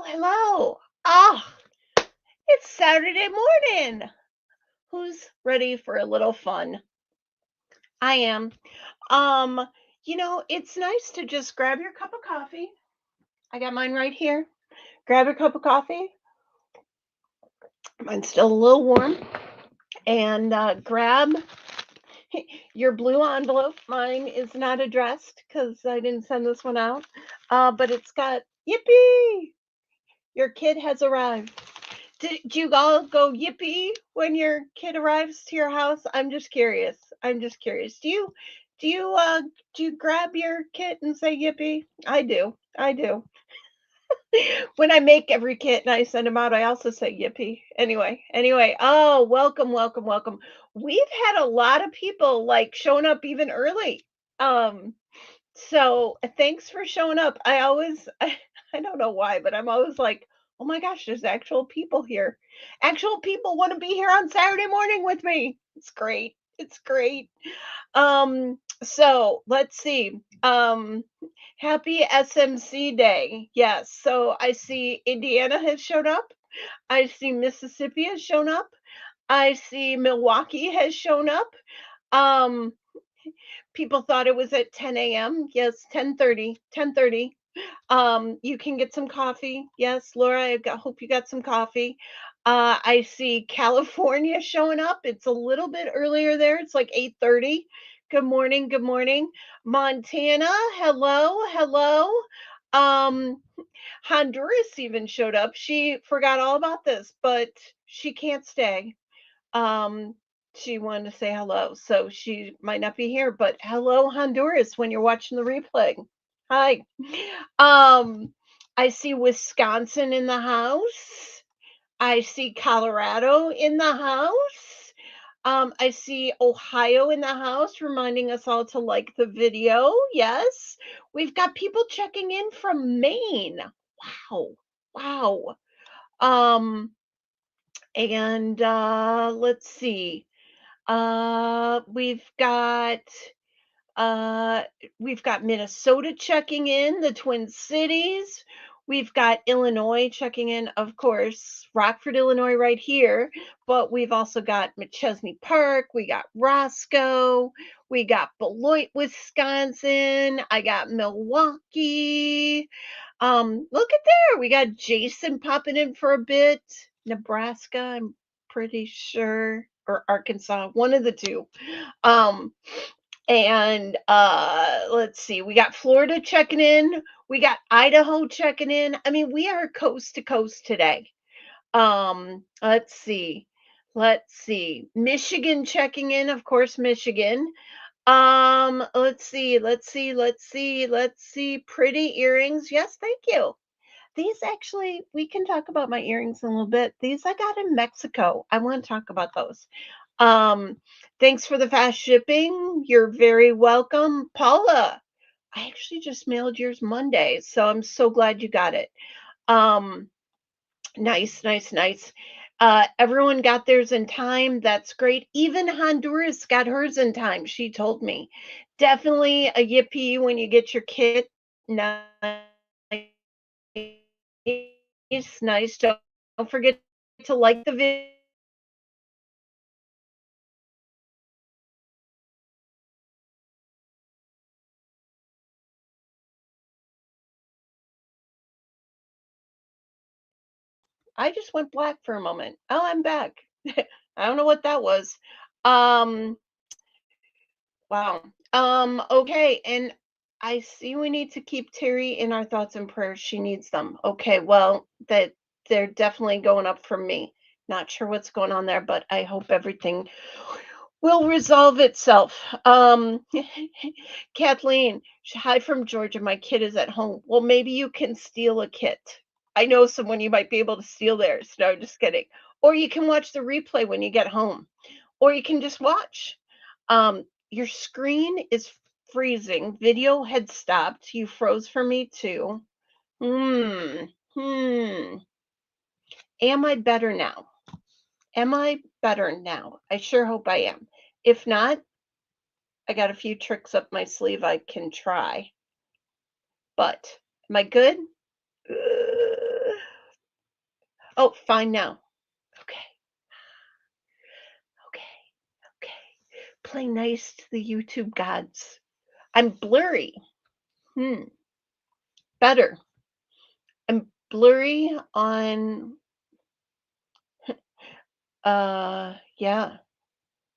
Hello. Ah, it's Saturday morning. Who's ready for a little fun? I am. Um, it's nice to just grab your cup of coffee. I got mine right here. Grab your cup of coffee. Mine's still a little warm. And grab your blue envelope. Mine is not addressed because I didn't send this one out. But it's got yippee! Your kid has arrived. Did you all go yippee when your kid arrives to your house? I'm just curious. I'm just curious. Do you uh do you grab your kit and say yippee? I do. I do. When I make every kit and I send them out, I also say yippee. Anyway. Oh, welcome, welcome, welcome. We've had a lot of people like showing up even early. Um, so thanks for showing up. I always, I don't know why, but I'm always like, oh my gosh, there's actual people here. Actual people want to be here on Saturday morning with me. It's great. It's great. So let's see. Happy SMC Day. Yes. So I see Indiana has shown up. I see Mississippi has shown up. I see Milwaukee has shown up. Um, People thought it was at 10 a.m. Yes, 10:30. 10:30. You can get some coffee. Yes, Laura, hope you got some coffee. I see California showing up. It's a little bit earlier there. It's like 8:30. Good morning. Good morning. Montana, hello, hello. Um, Honduras even showed up. She forgot all about this, but she can't stay. Um, she wanted to say hello, so she might not be here, but hello, Honduras, when you're watching the replay. Hi. I see Wisconsin in the house. I see Colorado in the house. I see Ohio in the house, reminding us all to like the video. Yes. We've got people checking in from Maine. Wow. Wow. Um, and let's see. Uh, we've got uh, we've got Minnesota checking in, the Twin Cities. We've got Illinois checking in, of course, Rockford, Illinois, right here. But we've also got McChesney Park. We got Roscoe. We got Beloit, Wisconsin. I got Milwaukee. Look at there. We got Jason popping in for a bit. Nebraska, I'm pretty sure, or Arkansas, one of the two. Um, and let's see, we got Florida checking in, we got Idaho checking in. I mean, we are coast to coast today. Let's see. Let's see. Michigan checking in, of course, Michigan. Let's see. Pretty earrings. Yes, thank you. These actually, we can talk about my earrings in a little bit. These I got in Mexico. I want to talk about those. Um, Thanks for the fast shipping. You're very welcome. Paula, I actually just mailed yours Monday, so I'm so glad you got it. Um, nice. Everyone got theirs in time. That's great. Even Honduras got hers in time, she told me. Definitely a yippee when you get your kit. Nice. Nice. Don't forget to like the video. I just went black for a moment. Oh, I'm back. I don't know what that was. Um, wow. Okay, and I see we need to keep Terry in our thoughts and prayers. She needs them. Okay, well, that they're definitely going up for me. Not sure what's going on there, but I hope everything will resolve itself. Kathleen, hi from Georgia. My kid is at home. Well, maybe you can steal a kit. I know someone you might be able to steal theirs. No, just kidding. Or you can watch the replay when you get home. Or you can just watch. Your screen is freezing. Video had stopped. You froze for me too. Hmm. Hmm. Am I better now? Am I better now? I sure hope I am. If not, I got a few tricks up my sleeve I can try. But am I good? Oh, fine now. Okay. Okay. Okay. Play nice to the YouTube gods. I'm blurry. Hmm. Better. I'm blurry on yeah.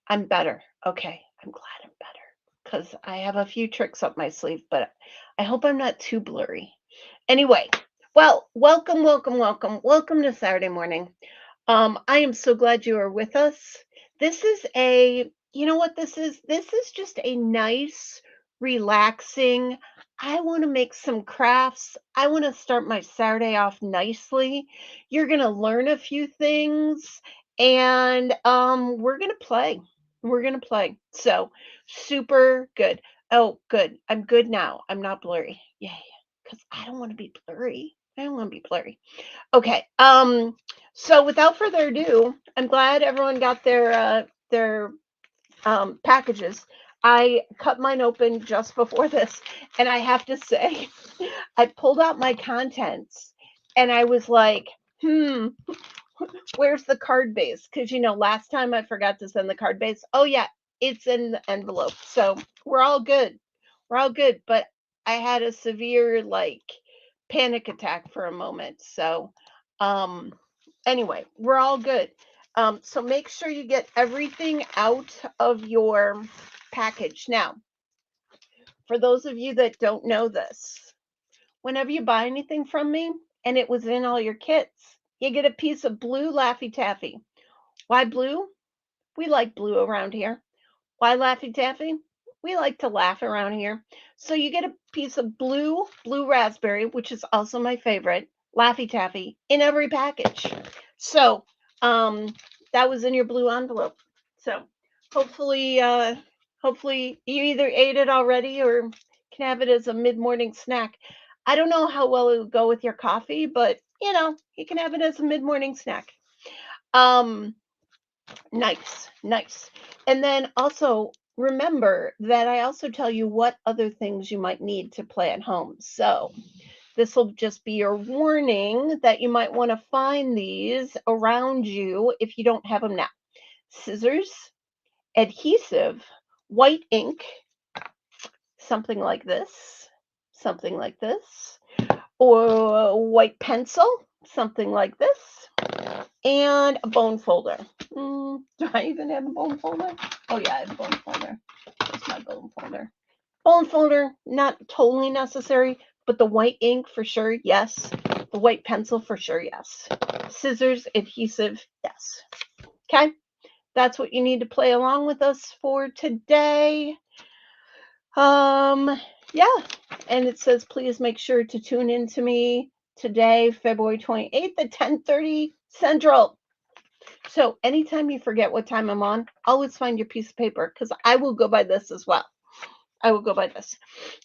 I'm better. Okay. I'm glad I'm better because I have a few tricks up my sleeve, but I hope I'm not too blurry. Anyway, well, welcome, welcome, welcome. Welcome to Saturday morning. I am so glad you are with us. This is you know what this is? This is just a nice, relaxing. I want to make some crafts. I want to start my Saturday off nicely. You're going to learn a few things and we're going to play. We're going to play. So, super good. Oh, good. I'm good now. I'm not blurry. Yay. Cuz I don't want to be blurry. I don't want to be blurry. Okay. So without further ado, I'm glad everyone got their packages. I cut mine open just before this, and I have to say, I pulled out my contents, and I was like, where's the card base? Because last time I forgot to send the card base. Oh yeah, it's in the envelope, so we're all good. We're all good. But I had a severe panic attack for a moment, so um anyway, we're all good. So make sure you get everything out of your package. Now, for those of you that don't know this, whenever you buy anything from me and it was in all your kits, you get a piece of blue Laffy Taffy. Why blue? We like blue around here. Why Laffy Taffy? We like to laugh around here. So you get a piece of blue raspberry, which is also my favorite, Laffy Taffy, in every package. So that was in your blue envelope. So hopefully, hopefully you either ate it already or can have it as a mid-morning snack. I don't know how well it would go with your coffee, but you can have it as a mid-morning snack. Um, Nice, nice. And then also remember that I also tell you what other things you might need to play at home. So this will just be your warning that you might want to find these around you if you don't have them now. Scissors, adhesive, white ink, something like this, or a white pencil, something like this, and a bone folder. Do I even have a bone folder? Oh yeah, I have a bone folder. Where's my bone folder? Bone folder, not totally necessary, but the white ink for sure, yes. The white pencil for sure, yes. Scissors, adhesive, yes. Okay, that's what you need to play along with us for today. Yeah, and it says please make sure to tune in to me today, February 28th at 10:30 Central. So anytime you forget what time I'm on, always find your piece of paper because I will go by this as well. I will go by this.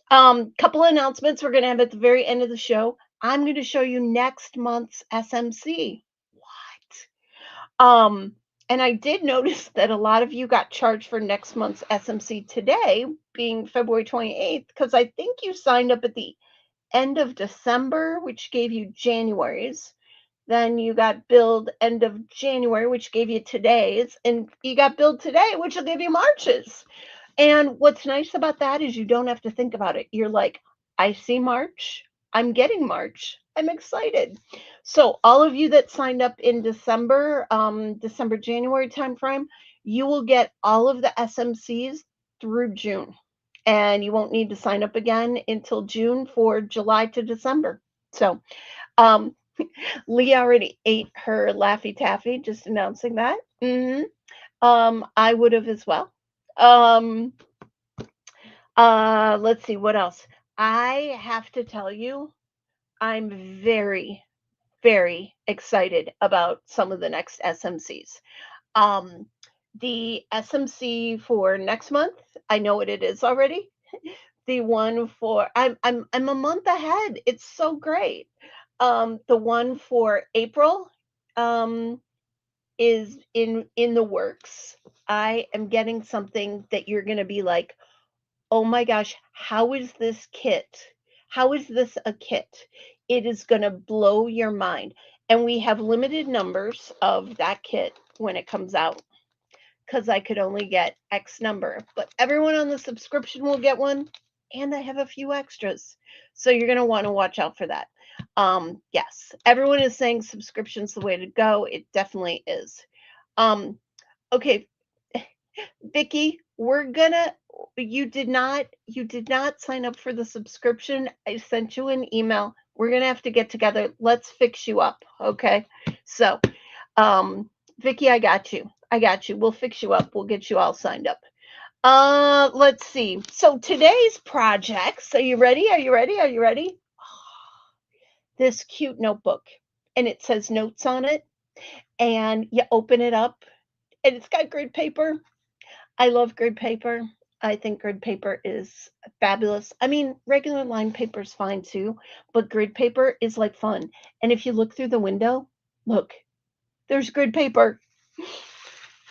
Couple of announcements we're going to have at the very end of the show. I'm going to show you next month's SMC. What? And I did notice that a lot of you got charged for next month's SMC today, being February 28th, because I think you signed up at the end of December, which gave you January's. Then you got billed end of January, which gave you today's, and you got billed today, which will give you March's. And what's nice about that is you don't have to think about it. You're like, I see March, I'm getting March, I'm excited. So all of you that signed up in December, January timeframe, you will get all of the SMCs through June. And you won't need to sign up again until June for July to December. So um, Lee already ate her Laffy Taffy, just announcing that. I would have as well. Let's see what else. I have to tell you, I'm very, very excited about some of the next SMCs. Um, the SMC for next month, I know what it is already. The one for I'm a month ahead. It's so great. The one for April is in the works. I am getting something that you're going to be like, "Oh my gosh, how is this kit? How is this a kit?" It is going to blow your mind. And we have limited numbers of that kit when it comes out because I could only get X number. But everyone on the subscription will get one, and I have a few extras. So you're going to want to watch out for that. Yes, everyone is saying subscription's the way to go. It definitely is. Okay, Vicky, you did not sign up for the subscription. I sent you an email. We're gonna have to get together. Let's fix you up, okay? So, Vicky, I got you. We'll fix you up. We'll get you all signed up. Let's see. So today's projects. Are you ready? This cute notebook, and it says notes on it, and you open it up, and it's got grid paper. I love grid paper. I think grid paper is fabulous. I mean, regular line paper is fine too, but grid paper is like fun. And if you look through the window, look, there's grid paper.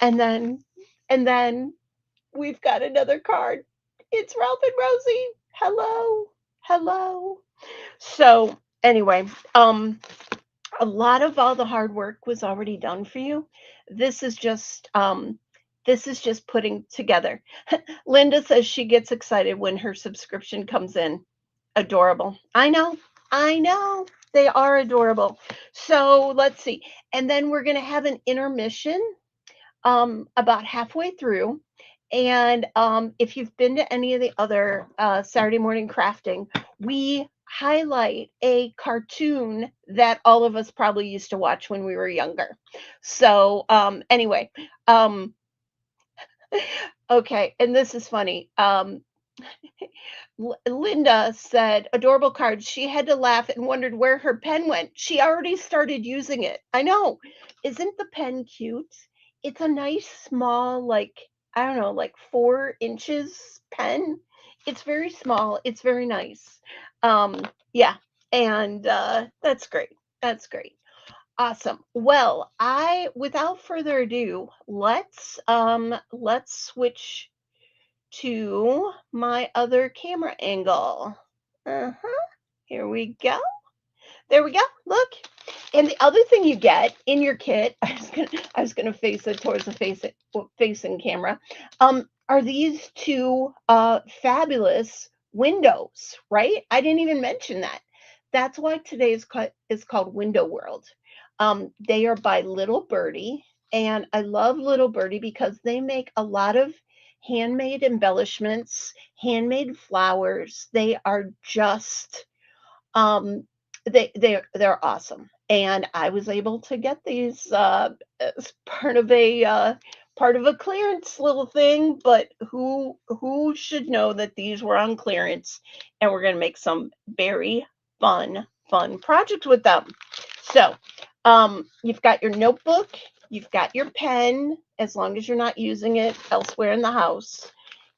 And then we've got another card. It's Ralph and Rosie. Hello. Hello. So, anyway, a lot of all the hard work was already done for you. This is just putting together. Linda says she gets excited when her subscription comes in. Adorable. I know. They are adorable. So let's see. And then we're going to have an intermission about halfway through. And if you've been to any of the other Saturday morning crafting, we highlight a cartoon that all of us probably used to watch when we were younger. So anyway, okay, and this is funny. Linda said, adorable cards. She had to laugh and wondered where her pen went. She already started using it. I know. Isn't the pen cute? It's a nice small, like, I don't know, like 4 inches pen. It's very small. It's very nice. Yeah. And that's great. That's great. Awesome. Well, without further ado, let's switch to my other camera angle. Here we go. There we go. Look. And the other thing you get in your kit, I was gonna face it towards the facing camera, are these two fabulous windows, right? I didn't even mention that. That's why today's cut is called Window World. They are by Little Birdie, and I love Little Birdie because they make a lot of handmade embellishments, handmade flowers. They are just they're awesome. And I was able to get these as part of a clearance little thing, but who should know that these were on clearance, and we're going to make some very fun projects with them. So you've got your notebook, you've got your pen, as long as you're not using it elsewhere in the house.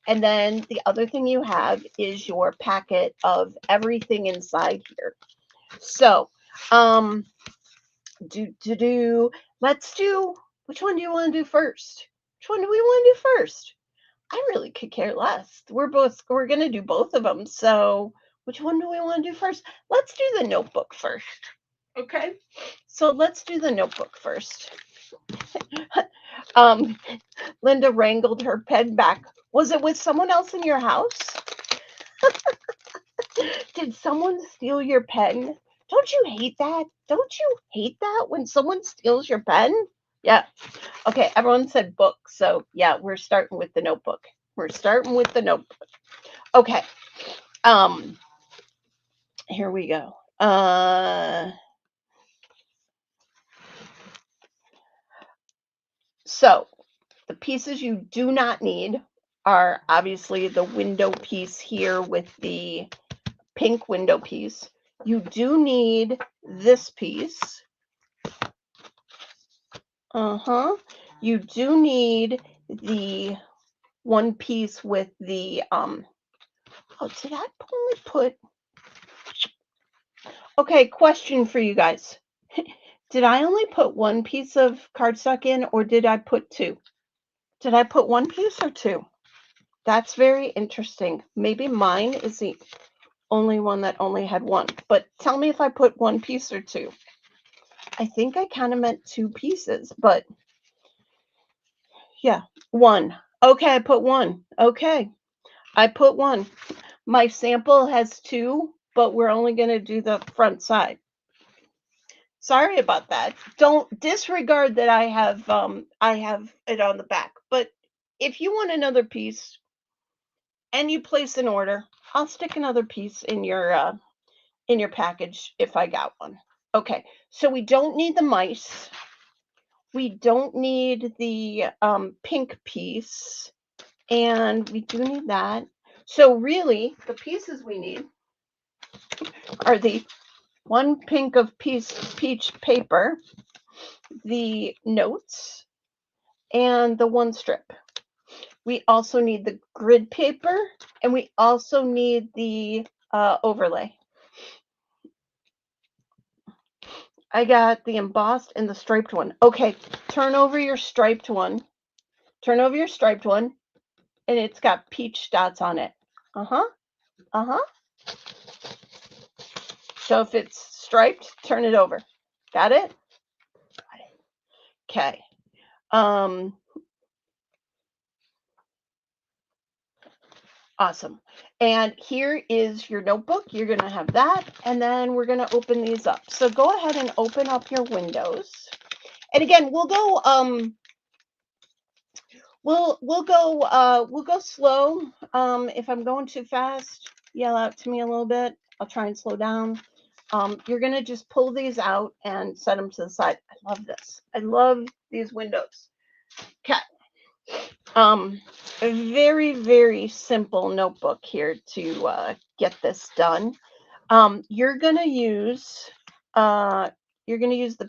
And then the other thing you have is your packet of everything inside here. So, let's do, which one do you want to do first? Which one do we want to do first? I really could care less. We're going to do both of them. So, which one do we want to do first? Let's do the notebook first. Okay. So let's do the notebook first. Linda wrangled her pen back. Was it with someone else in your house? Did someone steal your pen? Don't you hate that? Don't you hate that when someone steals your pen? Yeah. Okay, everyone said book. So yeah, we're starting with the notebook. Okay. Here we go. So the pieces you do not need are obviously the window piece here with the pink window piece. You do need this piece. You do need the one piece with the oh, did I only put, okay, question for you guys. Did I only put one piece of cardstock in, or did I put two? Did I put one piece or two? That's very interesting. Maybe mine is the only one that only had one, but tell me if I put one piece or two. I think I kind of meant 2 pieces, but yeah, 1. Okay, I put 1. Okay, I put 1. My sample has 2, but we're only going to do the front side. Sorry about that. Don't disregard that I have it on the back. But if you want another piece and you place an order, I'll stick another piece in your package if I got one. Okay, so we don't need the mice. We don't need the pink piece, and we do need that. So really, the pieces we need are the 1 pink of peach paper, the notes, and the 1 strip. We also need the grid paper, and we also need the overlay. I got the embossed and the striped one. Okay, turn over your striped one. Turn over your striped one, and it's got peach dots on it. Uh-huh. Uh-huh. So if it's striped, turn it over. Got it? Okay. Awesome. And here is your notebook. You're going to have that, and then we're going to open these up. So go ahead and open up your windows. And again, we'll go slow. If I'm going too fast, yell out to me a little bit. I'll try and slow down. You're going to just pull these out and set them to the side. I love this. I love these windows. Okay. A very, very simple notebook here to get this done. You're gonna use the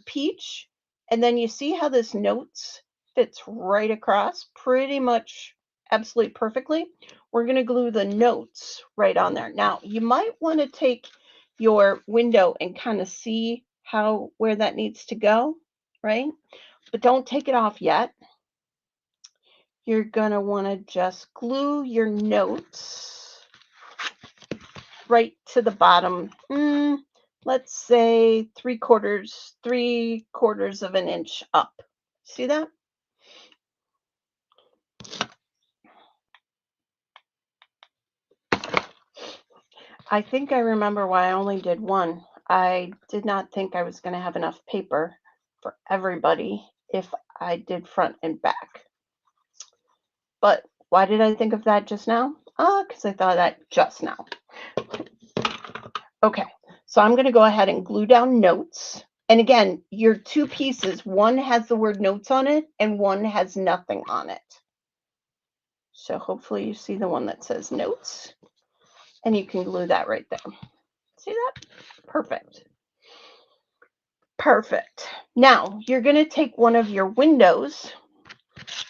peach, and then you see how this notes fits right across, pretty much absolutely perfectly. We're gonna glue the notes right on there. Now, you might want to take your window and kind of see where that needs to go, right? But don't take it off yet. You're going to want to just glue your notes right to the bottom. Let's say 3/4 of an inch up. See that? I think I remember why I only did 1. I did not think I was going to have enough paper for everybody if I did front and back. But why did I think of that just now? Because I thought of that just now. Okay, so I'm going to go ahead and glue down notes. And again, your 2 pieces, one has the word notes on it and one has nothing on it. So hopefully you see the one that says notes, and you can glue that right there. See that? Perfect. Perfect. Now you're going to take one of your windows,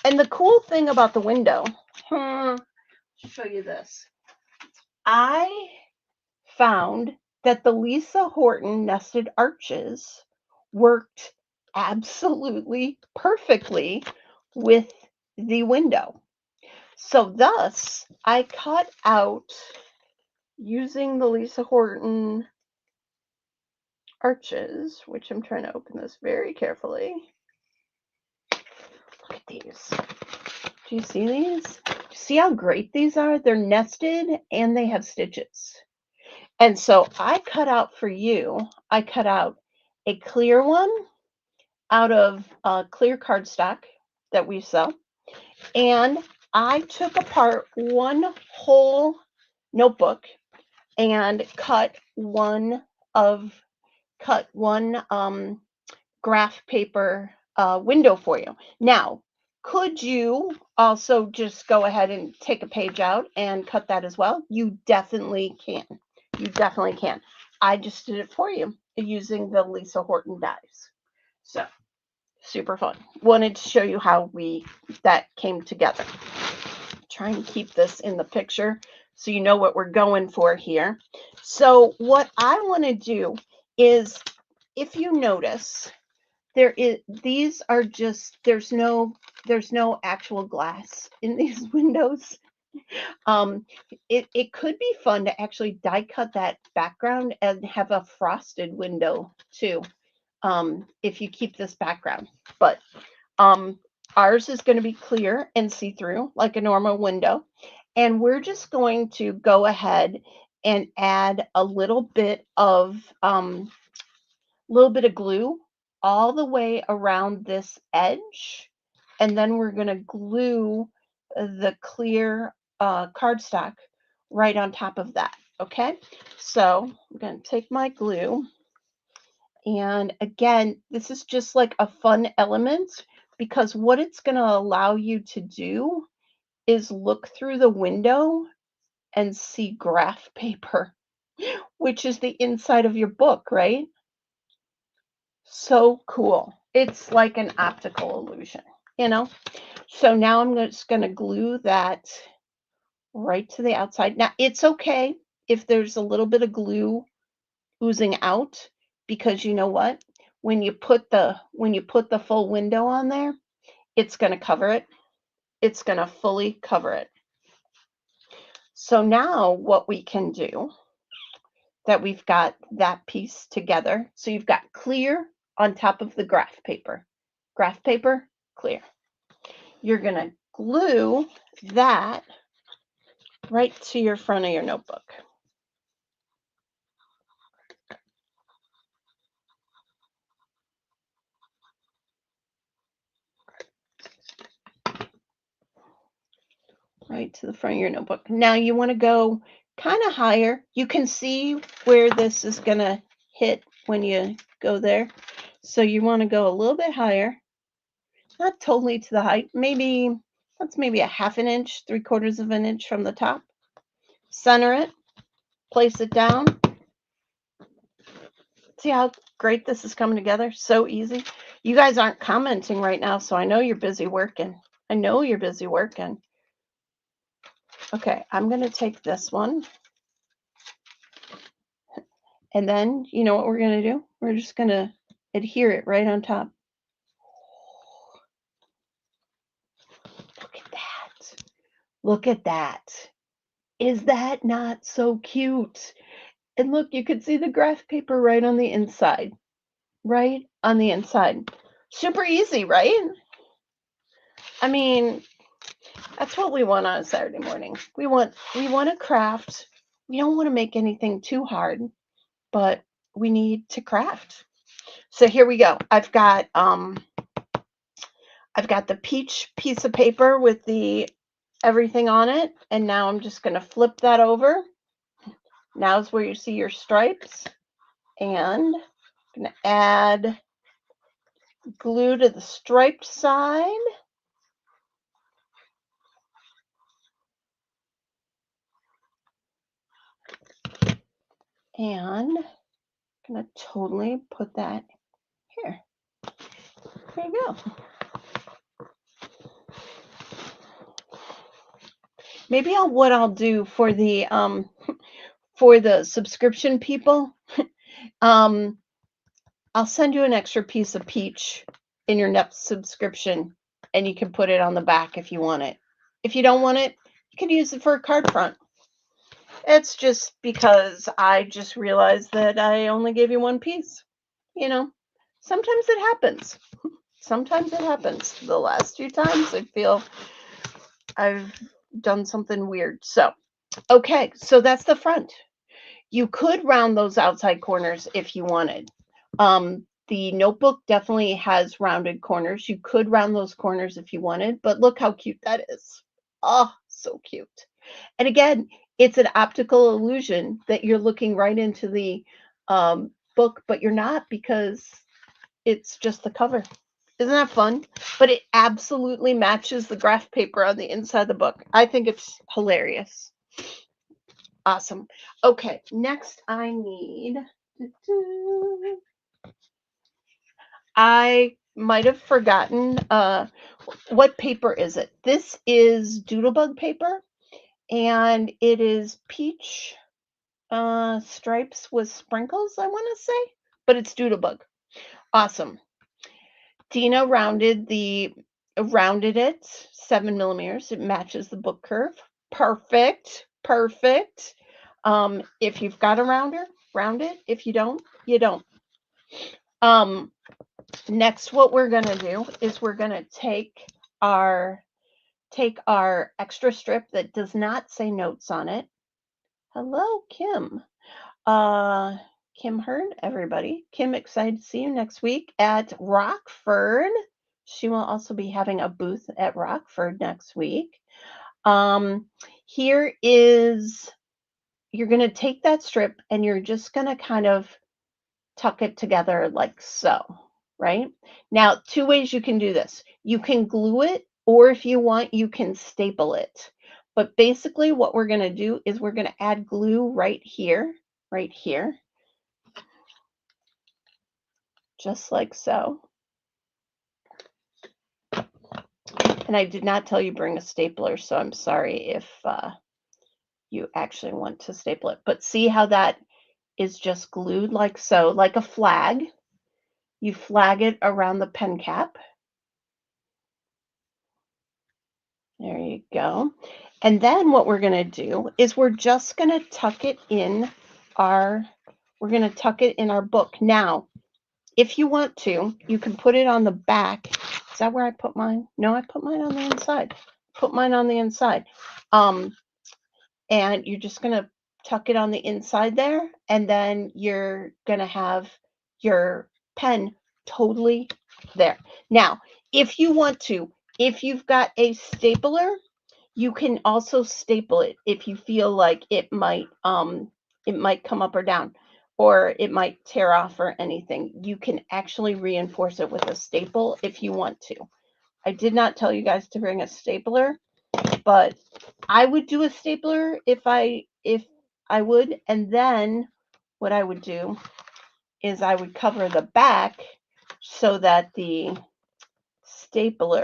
and the cool thing about the window, I'll show you this. I found that the Lisa Horton nested arches worked absolutely perfectly with the window. So thus, I cut out, using the Lisa Horton arches, which I'm trying to open this very carefully. Look at these. Do you see these? See how great these are? They're nested and they have stitches. And so I cut out for you, I cut out a clear one out of clear cardstock that we sell. And I took apart 1 whole notebook and cut one graph paper window for you. Now, could you also just go ahead and take a page out and cut that as well? You definitely can. You definitely can. I just did it for you using the Lisa Horton dies. So, super fun. Wanted to show you how that came together. Try and keep this in the picture so you know what we're going for here. So what I want to do is, if you notice, these are just, there's no actual glass in these windows. It could be fun to actually die cut that background and have a frosted window too. if you keep this background. But ours is going to be clear and see-through like a normal window. And we're just going to go ahead and add a little bit of glue all the way around this edge. And then we're going to glue the clear cardstock right on top of that. Okay, so I'm going to take my glue. And again, this is just like a fun element because what it's going to allow you to do is look through the window and see graph paper, which is the inside of your book, right? So cool. It's like an optical illusion, you know? So now I'm just going to glue that right to the outside. Now, it's okay if there's a little bit of glue oozing out, because you know what? When you put the full window on there, it's going to cover it. It's going to fully cover it. So now what we can do, that we've got that piece together. So you've got clear on top of the graph paper. Graph paper, clear. You're going to glue that right to your front of your notebook. Right to the front of your notebook. Now you want to go kind of higher. You can see where this is going to hit when you go there. So you want to go a little bit higher. Not totally to the height. That's maybe a half an inch, 3/4 of an inch from the top. Center it. Place it down. See how great this is coming together? So easy. You guys aren't commenting right now, so I know you're busy working. Okay, I'm going to take this one. And then, you know what we're going to do? We're just going to adhere it right on top. Look at that. Look at that. Is that not so cute? And look, you could see the graph paper right on the inside. Right on the inside. Super easy, right? I mean, that's what we want on a Saturday morning. We want to craft. We don't want to make anything too hard, but we need to craft. So here we go. I've got the peach piece of paper with the everything on it, and now I'm just going to flip that over. Now's where you see your stripes, and I'm going to add glue to the striped side. And I'm going to totally put that here. There you go. Maybe what I'll do for the subscription people, I'll send you an extra piece of peach in your next subscription, and you can put it on the back if you want it. If you don't want it, you can use it for a card front. It's just because I just realized that I only gave you one piece. You know, sometimes it happens. Sometimes it happens. The last few times I feel I've done something weird. So, okay, so that's the front. You could round those outside corners if you wanted. The notebook definitely has rounded corners. You could round those corners if you wanted, but look how cute that is. Oh, so cute. And again, it's an optical illusion that you're looking right into the book, but you're not, because it's just the cover. Isn't that fun? But it absolutely matches the graph paper on the inside of the book. I think it's hilarious. Awesome. Okay, next I need... I might have forgotten. What paper is it? This is Doodlebug paper, and it is peach stripes with sprinkles, I want to say, but it's Doodlebug. Awesome. Dina rounded it 7 millimeters. It matches the book curve. Perfect. If you've got a rounder, round it. If you don't, you don't. Next, what we're going to do is we're going to take our extra strip that does not say notes on it. Hello, Kim. Kim Heard, everybody. Kim, excited to see you next week at Rockford. She will also be having a booth at Rockford next week. Here is, you're going to take that strip and you're just going to kind of tuck it together like so, right? Now, two ways you can do this. You can glue it, or if you want, you can staple it. But basically what we're going to do is we're going to add glue right here, just like so. And I did not tell you bring a stapler, so I'm sorry if you actually want to staple it. But see how that is just glued like so, like a flag. You flag it around the pen cap. There you go. And then what we're going to do is we're just going to tuck it in our book. Now, if you want to, you can put it on the back. Is that where I put mine? No, I put mine on the inside. Put mine on the inside. And you're just going to tuck it on the inside there, and then you're going to have your pen totally there. Now, if you want to, if you've got a stapler, you can also staple it if you feel like it might come up or down, or it might tear off or anything. You can actually reinforce it with a staple if you want to. I did not tell you guys to bring a stapler, but I would do a stapler if I would, and then what I would do is I would cover the back so that the staples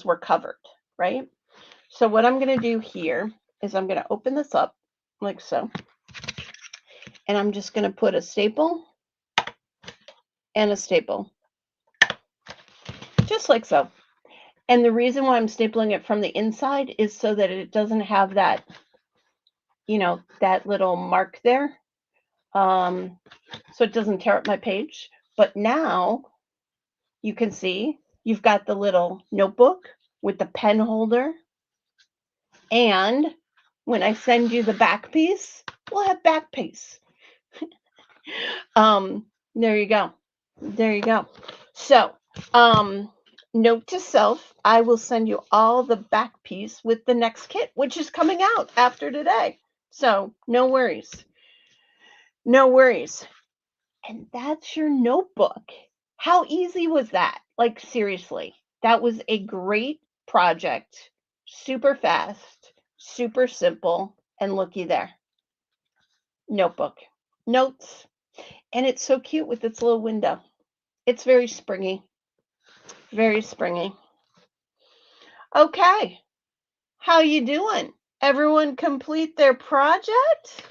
were covered, right? So what I'm going to do here is I'm going to open this up like so, and I'm just going to put a staple and a staple, just like so. And the reason why I'm stapling it from the inside is so that it doesn't have that, that little mark there, so it doesn't tear up my page. But now you can see you've got the little notebook with the pen holder, and when I send you the back piece, we'll have back piece. There you go. So, note to self, I will send you all the back piece with the next kit, which is coming out after today. So, no worries. And that's your notebook. How easy was that? Like, seriously, that was a great project. Super fast, super simple, and looky there. Notebook. Notes. And it's so cute with its little window. It's very springy. Very springy. Okay. How you doing? Everyone complete their project?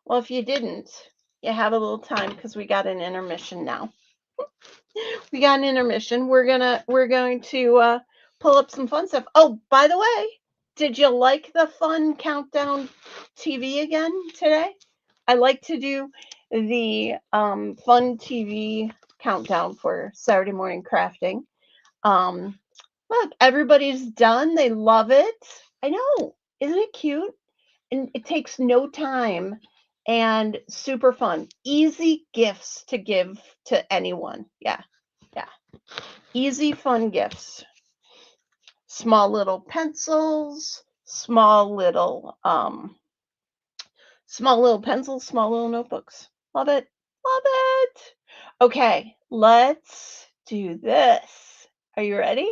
Well, if you didn't, you have a little time because we got an intermission now. We got an intermission. We're going to pull up some fun stuff. Oh, by the way, did you like the fun countdown TV again today? I like to do the fun TV countdown for Saturday morning crafting. Look, everybody's done. They love it. I know. Isn't it cute? And it takes no time and super fun. Easy gifts to give to anyone. Yeah. Easy, fun gifts. Small little pencils, small little pencils, small little notebooks. Love it. Okay, let's do this. Are you ready?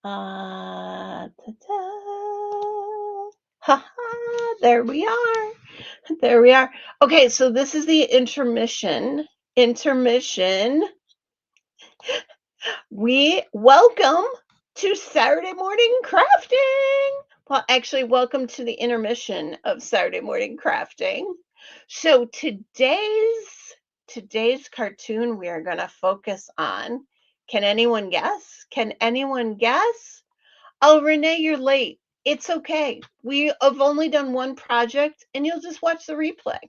Ta-da. There we are. Okay, so this is the intermission. We welcome to Saturday morning crafting. Well, actually, welcome to the intermission of Saturday morning crafting. So today's cartoon we are going to focus on. Can anyone guess? Oh, Renee, you're late. It's okay. We have only done one project, and you'll just watch the replay.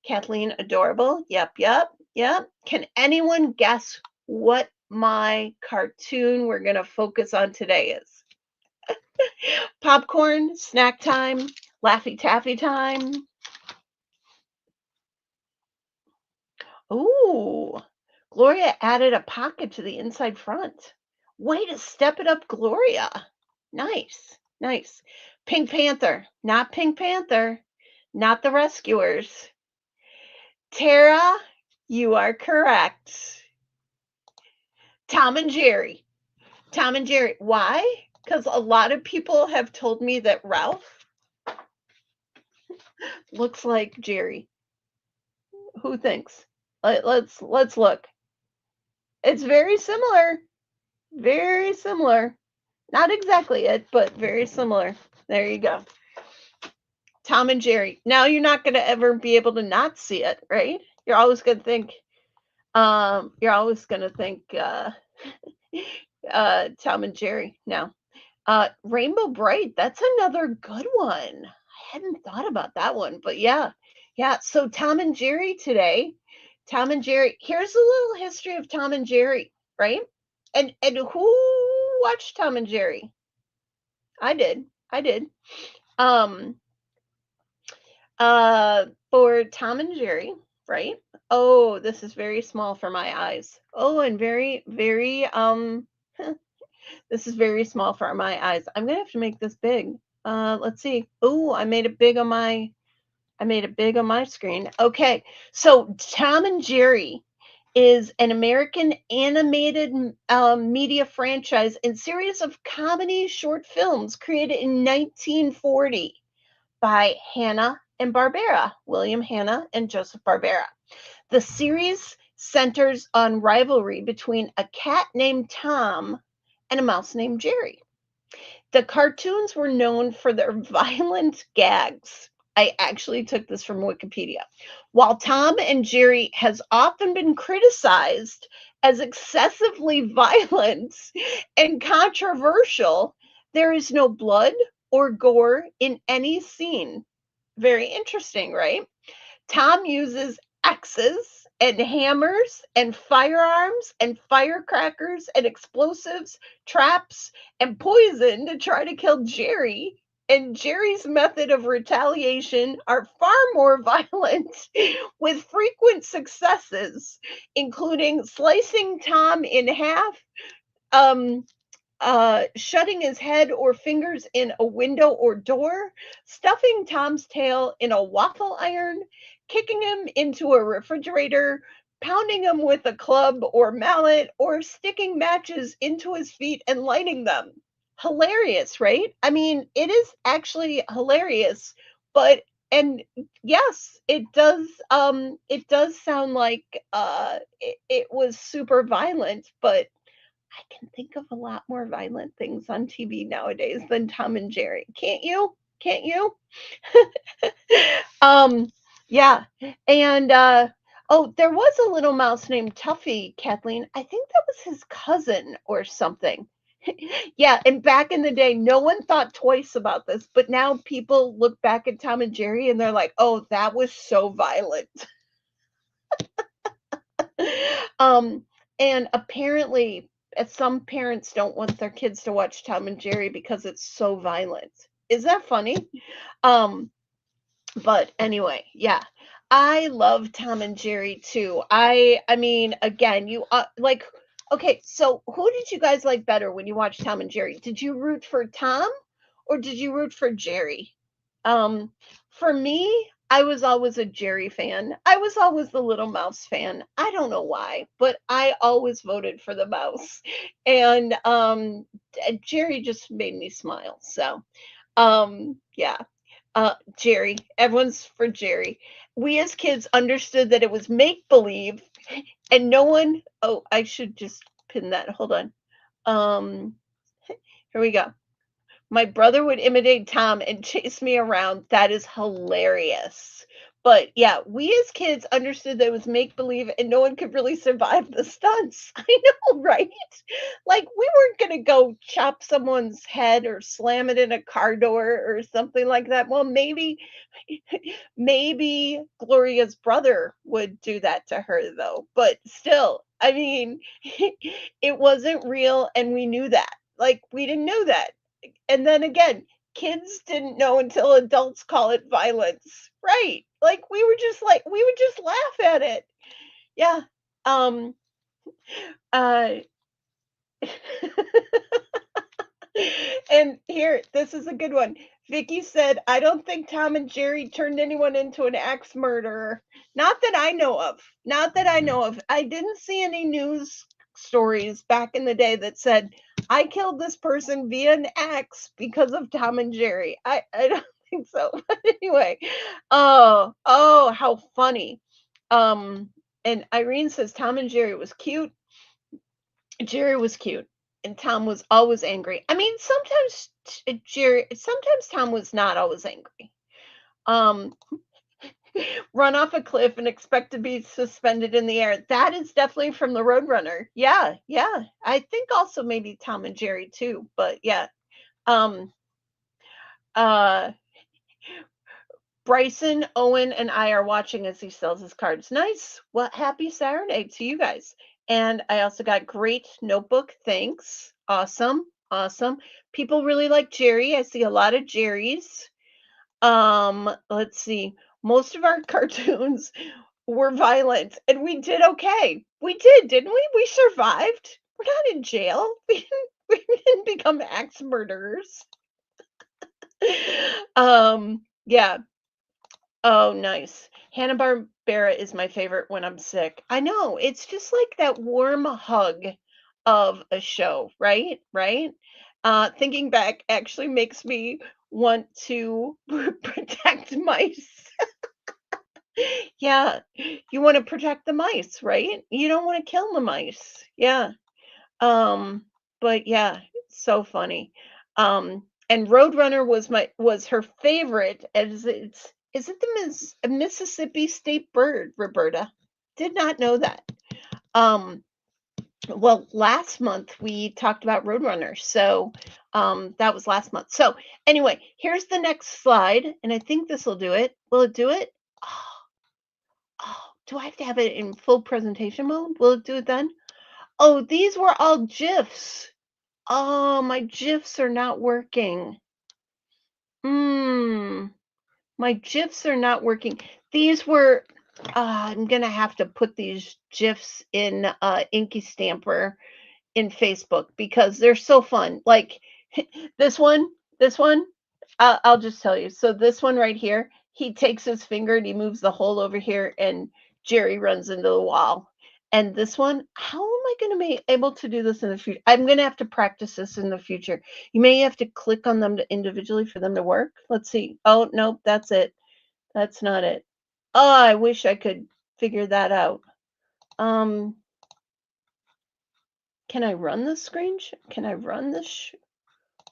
Kathleen, adorable. Yep, yep, yep. Can anyone guess what my cartoon we're going to focus on today is? Popcorn, snack time, Laffy Taffy time. Ooh, Gloria added a pocket to the inside front. Way to step it up, Gloria. Nice, nice. Pink Panther, not Pink Panther, not the Rescuers. Tara, you are correct. Tom and Jerry. Tom and Jerry. Why? Because a lot of people have told me that Ralph looks like Jerry. Who thinks? Let's look. It's very similar. Very similar. Not exactly it, but very similar. There you go. Tom and Jerry. Now you're not going to ever be able to not see it, right? You're always going to think you're always going to think Tom and Jerry now. Rainbow Bright, that's another good one. I hadn't thought about that one, but yeah. Yeah, so Tom and Jerry today. Tom and Jerry. Here's a little history of Tom and Jerry, right? And who watched Tom and Jerry? I did. I did. Um for Tom and Jerry, right? Oh, this is very small for my eyes. Oh, and very this is very small for my eyes. I'm gonna have to make this big. Let's see. Oh, I made it big on my screen. Okay, so Tom and Jerry is an American animated media franchise and series of comedy short films created in 1940 by Hanna-Barbera, William Hanna and Joseph Barbera. The series centers on rivalry between a cat named Tom and a mouse named Jerry. The cartoons were known for their violent gags. I actually took this from Wikipedia. While Tom and Jerry has often been criticized as excessively violent and controversial, there is no blood or gore in any scene. Very interesting, right? Tom uses axes and hammers and firearms and firecrackers and explosives, traps, and poison to try to kill Jerry. And Jerry's method of retaliation are far more violent, with frequent successes, including slicing Tom in half, um, shutting his head or fingers in a window or door, stuffing Tom's tail in a waffle iron, kicking him into a refrigerator, pounding him with a club or mallet, or sticking matches into his feet and lighting them. Hilarious, right? I mean, it is actually hilarious, but and yes, it does sound like it was super violent, but I can think of a lot more violent things on TV nowadays than Tom and Jerry. Can't you? Can't you? um, yeah. And oh, there was a little mouse named Tuffy, Kathleen. I think that was his cousin or something. Yeah, and back in the day, no one thought twice about this, but now people look back at Tom and Jerry and they're like, "Oh, that was so violent." um, and apparently, some parents don't want their kids to watch Tom and Jerry because it's so violent. Is that funny? Um, but anyway, yeah. I love Tom and Jerry too. I mean, again, you like okay, so who did you guys like better when you watched Tom and Jerry? Did you root for Tom or did you root for Jerry? Um, for me, I was always a Jerry fan. I was always the little mouse fan. I don't know why, but I always voted for the mouse. And Jerry just made me smile. So, yeah. Jerry. Everyone's for Jerry. We as kids understood that it was make believe, and no one. Oh, I should just pin that. Hold on. Um, here we go. My brother would imitate Tom and chase me around. That is hilarious. But yeah, we as kids understood that it was make believe and no one could really survive the stunts. I know, right? Like we weren't gonna go chop someone's head or slam it in a car door or something like that. Well, maybe Gloria's brother would do that to her though. But still, I mean, it wasn't real and we knew that. Like we didn't know that. And then again, kids didn't know until adults call it violence. Right. Like we would just laugh at it. Yeah. Um uh and here, this is a good one. Vicky said, I don't think Tom and Jerry turned anyone into an axe murderer. Not that I know of. Not that I know of. I didn't see any news stories back in the day that said, I killed this person via an axe because of Tom and Jerry. I don't think so. But anyway, how funny. And Irene says Tom and Jerry was cute. Jerry was cute, and Tom was always angry. I mean, sometimes Tom was not always angry. Um, run off a cliff and expect to be suspended in the air. That is definitely from the Roadrunner. Yeah, yeah. I think also maybe Tom and Jerry too, but yeah. Um, uh, Bryson, Owen, and I are watching as he sells his cards. Nice. Well, happy Saturday to you guys. And I also got great notebook. Thanks. Awesome. Awesome. People really like Jerry. I see a lot of Jerry's. Let's see. Most of our cartoons were violent and we did okay. We did, didn't we? We survived. We're not in jail. We didn't become axe murderers. Yeah. Oh, nice. Hanna-Barbera is my favorite when I'm sick. I know, it's just like that warm hug of a show, right? Right? Thinking back actually makes me want to protect mice. Yeah, you want to protect the mice, right? You don't want to kill the mice. Yeah. Um, but yeah, it's so funny. And Roadrunner was her favorite as it's is it the Mississippi state bird, Roberta? Did not know that. Um, well, last month we talked about Roadrunner, so that was last month. So anyway, here's the next slide, and I think this will do it. Will it do it? Oh, do I have to have it in full presentation mode? Will it do it then? Oh, these were all GIFs. Oh, my GIFs are not working. My GIFs are not working. These were, I'm gonna have to put these GIFs in InkyStamper in Facebook because they're so fun. Like this one, this one, I'll just tell you. So this one right here, he takes his finger and he moves the hole over here, and Jerry runs into the wall. And this one, how am I going to be able to do this in the future? I'm going to have to practice this in the future. You may have to click on them individually for them to work. Let's see. Oh, nope, that's it. That's not it. Oh, I wish I could figure that out. Can I run the screen? Can I run this?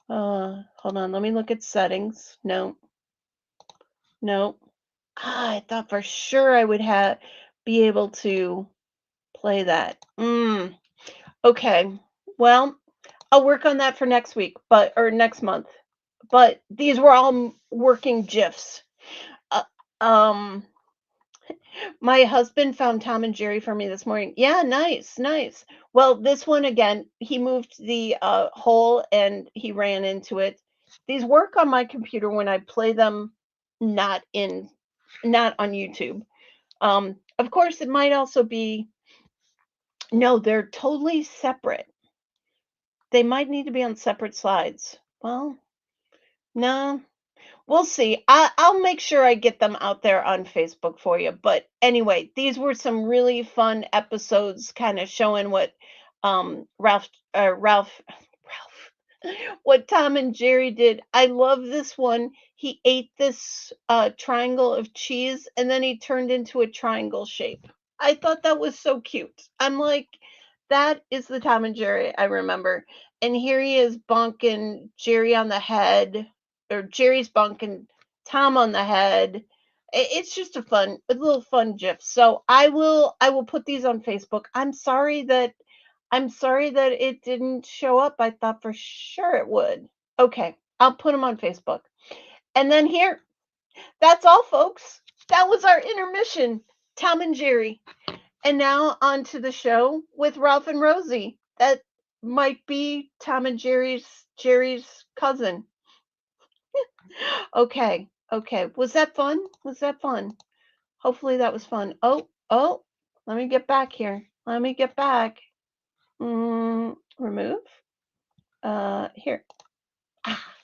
Hold on. Let me look at settings. No, no. I thought for sure I would be able to play that. Okay. Well, I'll work on that for next week, or next month. But these were all working GIFs. Uh, um, my husband found Tom and Jerry for me this morning. Yeah, nice, nice. Well, this one again, he moved the hole and he ran into it. These work on my computer when I play them, not on YouTube. Of course, it might also be no, they're totally separate. They might need to be on separate slides. Well, no, we'll see. I'll make sure I get them out there on Facebook for you. But anyway, these were some really fun episodes, kind of showing what Ralph, what Tom and Jerry did. I love this one. He ate this triangle of cheese and then he turned into a triangle shape. I thought that was so cute. I'm like, that is the Tom and Jerry I remember. And here he is bonking Jerry on the head, or Jerry's bonking Tom on the head. It's just a little fun gif. So I will put these on Facebook. I'm sorry that it didn't show up. I thought for sure it would. Okay, I'll put them on Facebook. And then here, that's all, folks. That was our intermission, Tom and Jerry. And now on to the show with Ralph and Rosie. That might be Tom and Jerry's cousin. Okay, okay. Was that fun? Was that fun? Hopefully that was fun. Oh, let me get back here. Let me get back. Remove. Here.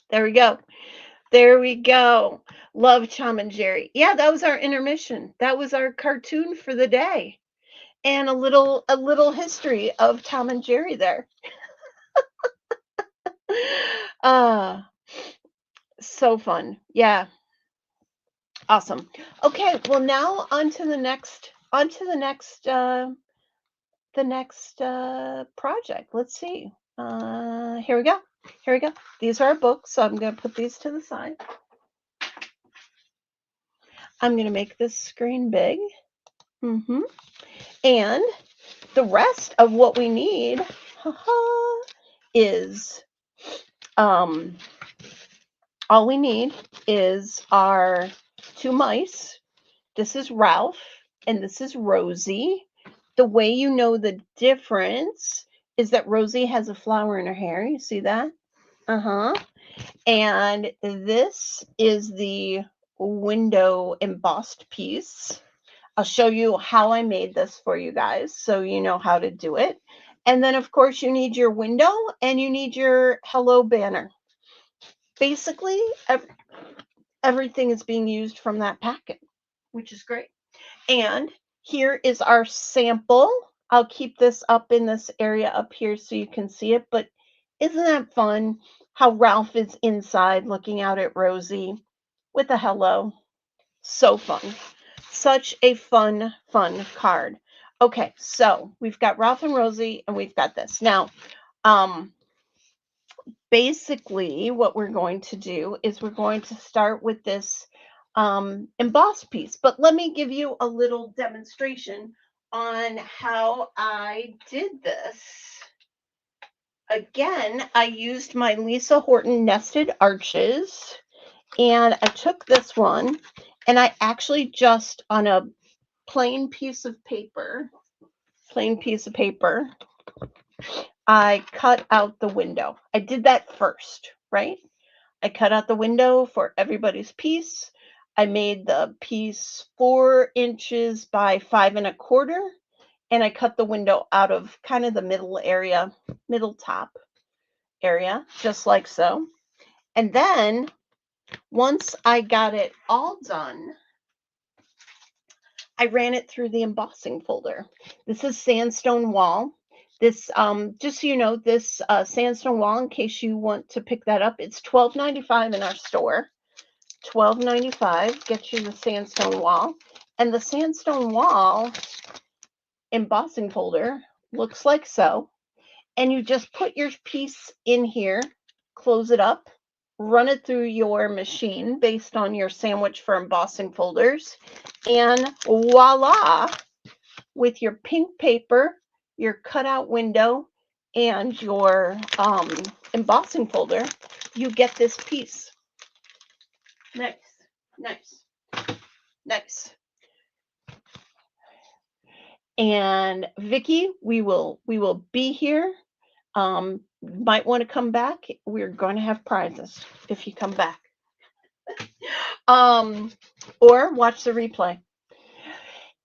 There we go. There we go. Love Tom and Jerry. Yeah, that was our intermission. That was our cartoon for the day. And a little history of Tom and Jerry there. So fun. Yeah. Awesome. Okay, well now on to the next project. Let's see. Here we go. Here we go. These are our books, so I'm going to put these to the side. I'm going to make this screen big. And the rest of what we need is all we need is our two mice. This is Ralph and this is Rosie. The way you know the difference is that Rosie has a flower in her hair. You see that? And this is the window embossed piece. I'll show you how I made this for you guys so you know how to do it. And then, of course, you need your window and you need your hello banner. Basically, everything is being used from that packet, which is great. And here is our sample. I'll keep this up in this area up here so you can see it. But isn't that fun how Ralph is inside looking out at Rosie with a hello? So fun. Such a fun card. Okay, so we've got Ralph and Rosie and we've got this. Now, basically what we're going to do is we're going to start with this emboss piece. But let me give you a little demonstration on how I did this. Again, I used my Lisa Horton Nested Arches, and I took this one, and I actually just on a plain piece of paper, I cut out the window. I did that first, right? I cut out the window for everybody's piece. I made the piece 4 inches by 5 1/4, and I cut the window out of kind of the middle top area, just like so. And then once I got it all done, I ran it through the embossing folder. This is Sandstone Wall. This, just so you know, this Sandstone Wall, in case you want to pick that up, it's $12.95 in our store. $12.95 gets you the Sandstone Wall. And the Sandstone Wall embossing folder looks like so. And you just put your piece in here, close it up, run it through your machine based on your sandwich for embossing folders, and voila, with your pink paper, your cutout window, and your embossing folder, you get this piece. Nice, nice, nice. And Vicki, we will be here. Might want to come back. We're going to have prizes if you come back. Or watch the replay.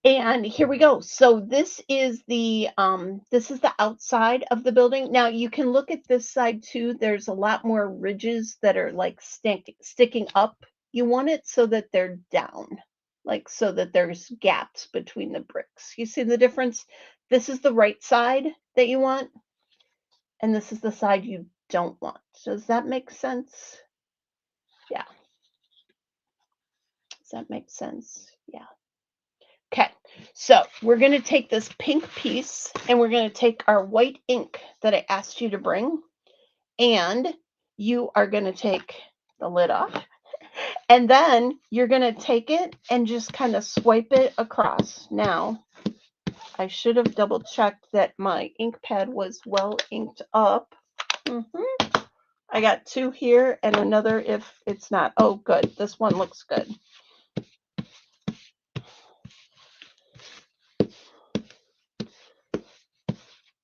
And here we go. So this is the outside of the building. Now you can look at this side too. There's a lot more ridges that are like sticking up. You want it so that they're down, like so that there's gaps between the bricks. You see the difference? This is the right side that you want, and this is the side you don't want. Does that make sense? Yeah. Does that make sense? Yeah. Okay, so we're going to take this pink piece and we're going to take our white ink that I asked you to bring, and you are going to take the lid off And then you're going to take it and just kind of swipe it across. Now, I should have double checked that my ink pad was well inked up. I got 2 here and another if it's not. Oh, good. This one looks good.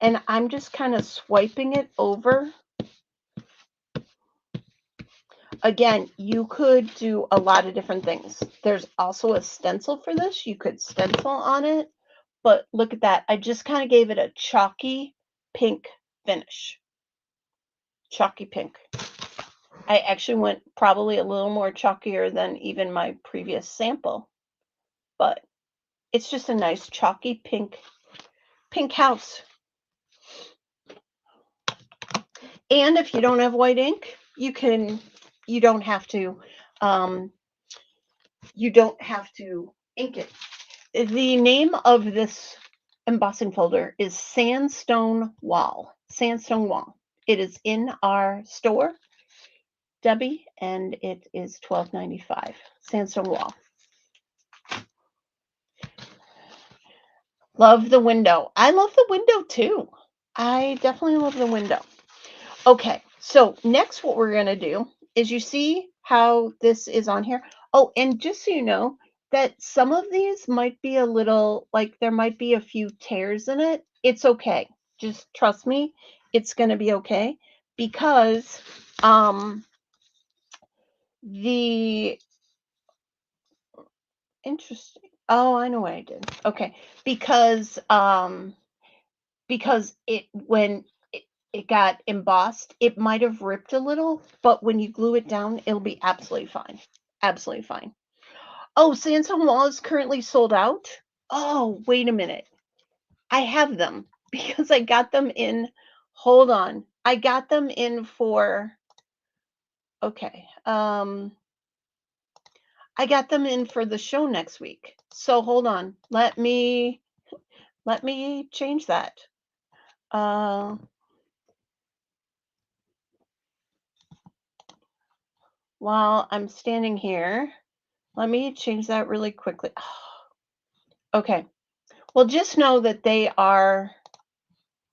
And I'm just kind of swiping it over. Again, you could do a lot of different things. There's also a stencil for this. You could stencil on it. But look at that. I just kind of gave it a chalky pink finish. Chalky pink. I actually went probably a little more chalkier than even my previous sample. But it's just a nice chalky pink house. And if you don't have white ink, you don't have to ink it. The name of this embossing folder is Sandstone Wall. Sandstone Wall. It is in our store, Debbie, and it is $12.95. Sandstone Wall. Love the window. I love the window too. I definitely love the window. Okay, so next what we're going to do is, you see how this is on here? Oh, and just so you know that some of these might be a little, like there might be a few tears in it. It's okay. Just trust me, it's going to be okay, because the interesting. Oh, I know what I did. Okay, because when it got embossed, it might have ripped a little, but when you glue it down, it'll be absolutely fine. Absolutely fine. Oh, Sandstone Wall is currently sold out. Oh, wait a minute. I have them because I got them in. Hold on. I got them in for, okay. I got them in for the show next week. So hold on. Let me change that. While I'm standing here, let me change that really quickly. Okay. Well, just know that they are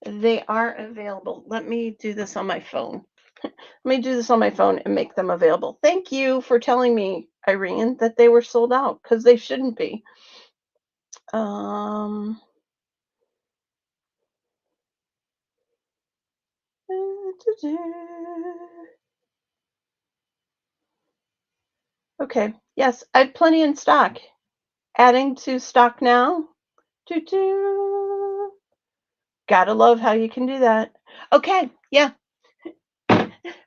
available. Let me do this on my phone. Let me do this on my phone and make them available. Thank you for telling me, Irene, that they were sold out, because they shouldn't be. Okay. Yes, I have plenty in stock. Adding to stock now. Gotta love how you can do that. Okay, yeah.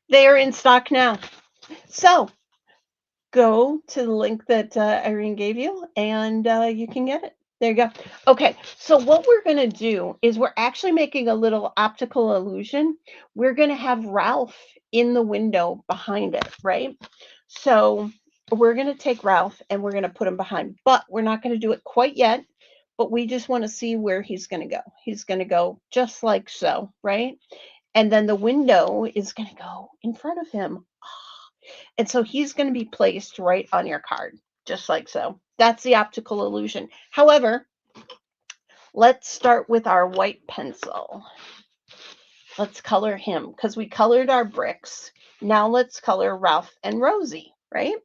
They are in stock now. So go to the link that Irene gave you, and you can get it. There you go. Okay, so what we're going to do is we're actually making a little optical illusion. We're going to have Ralph in the window behind it, right? So we're going to take Ralph and we're going to put him behind, but we're not going to do it quite yet. But we just want to see where he's going to go. He's going to go just like so, right? And then the window is going to go in front of him. And so he's going to be placed right on your card, just like so. That's the optical illusion. However, let's start with our white pencil. Let's color him, because we colored our bricks. Now let's color Ralph and Rosie, right?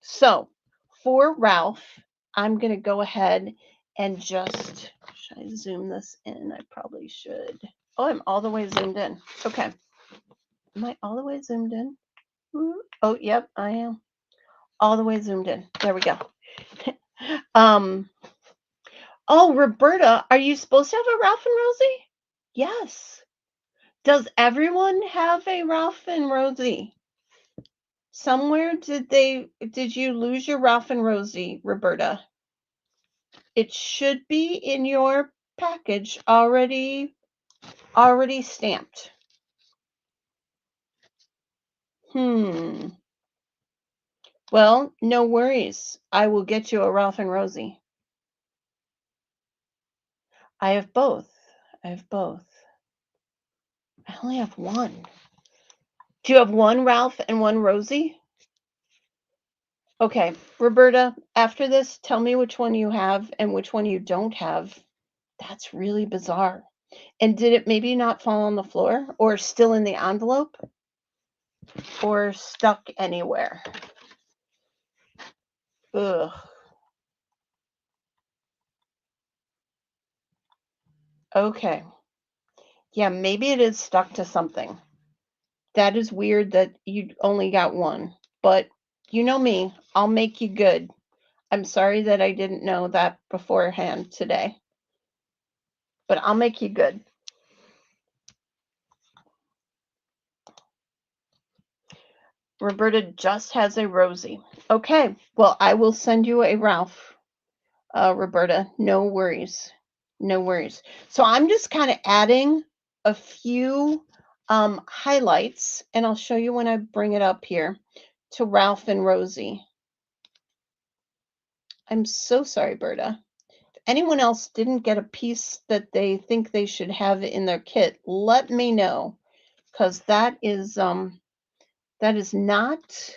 So for Ralph, I'm going to go ahead and just, should I zoom this in? I probably should. Oh, I'm all the way zoomed in. Okay. Am I all the way zoomed in? Oh, yep, I am. All the way zoomed in. There we go. Oh, Roberta, are you supposed to have a Ralph and Rosie? Yes. Does everyone have a Ralph and Rosie? Somewhere did you lose your Ralph and Rosie, Roberta? It should be in your package already stamped. Well, no worries. I will get you a Ralph and Rosie. I have both. I only have one. Do you have one Ralph and one Rosie? Okay, Roberta, after this, tell me which one you have and which one you don't have. That's really bizarre. And did it maybe not fall on the floor or still in the envelope or stuck anywhere? Ugh. Okay. Yeah, maybe it is stuck to something. That is weird that you only got one. But you know me, I'll make you good. I'm sorry that I didn't know that beforehand today. But I'll make you good. Roberta just has a Rosie. Okay, well, I will send you a Ralph, Roberta. No worries. No worries. So I'm just kind of adding a few highlights, and I'll show you when I bring it up here to Ralph and Rosie. I'm so sorry, Berta. If anyone else didn't get a piece that they think they should have in their kit, let me know, because that is not,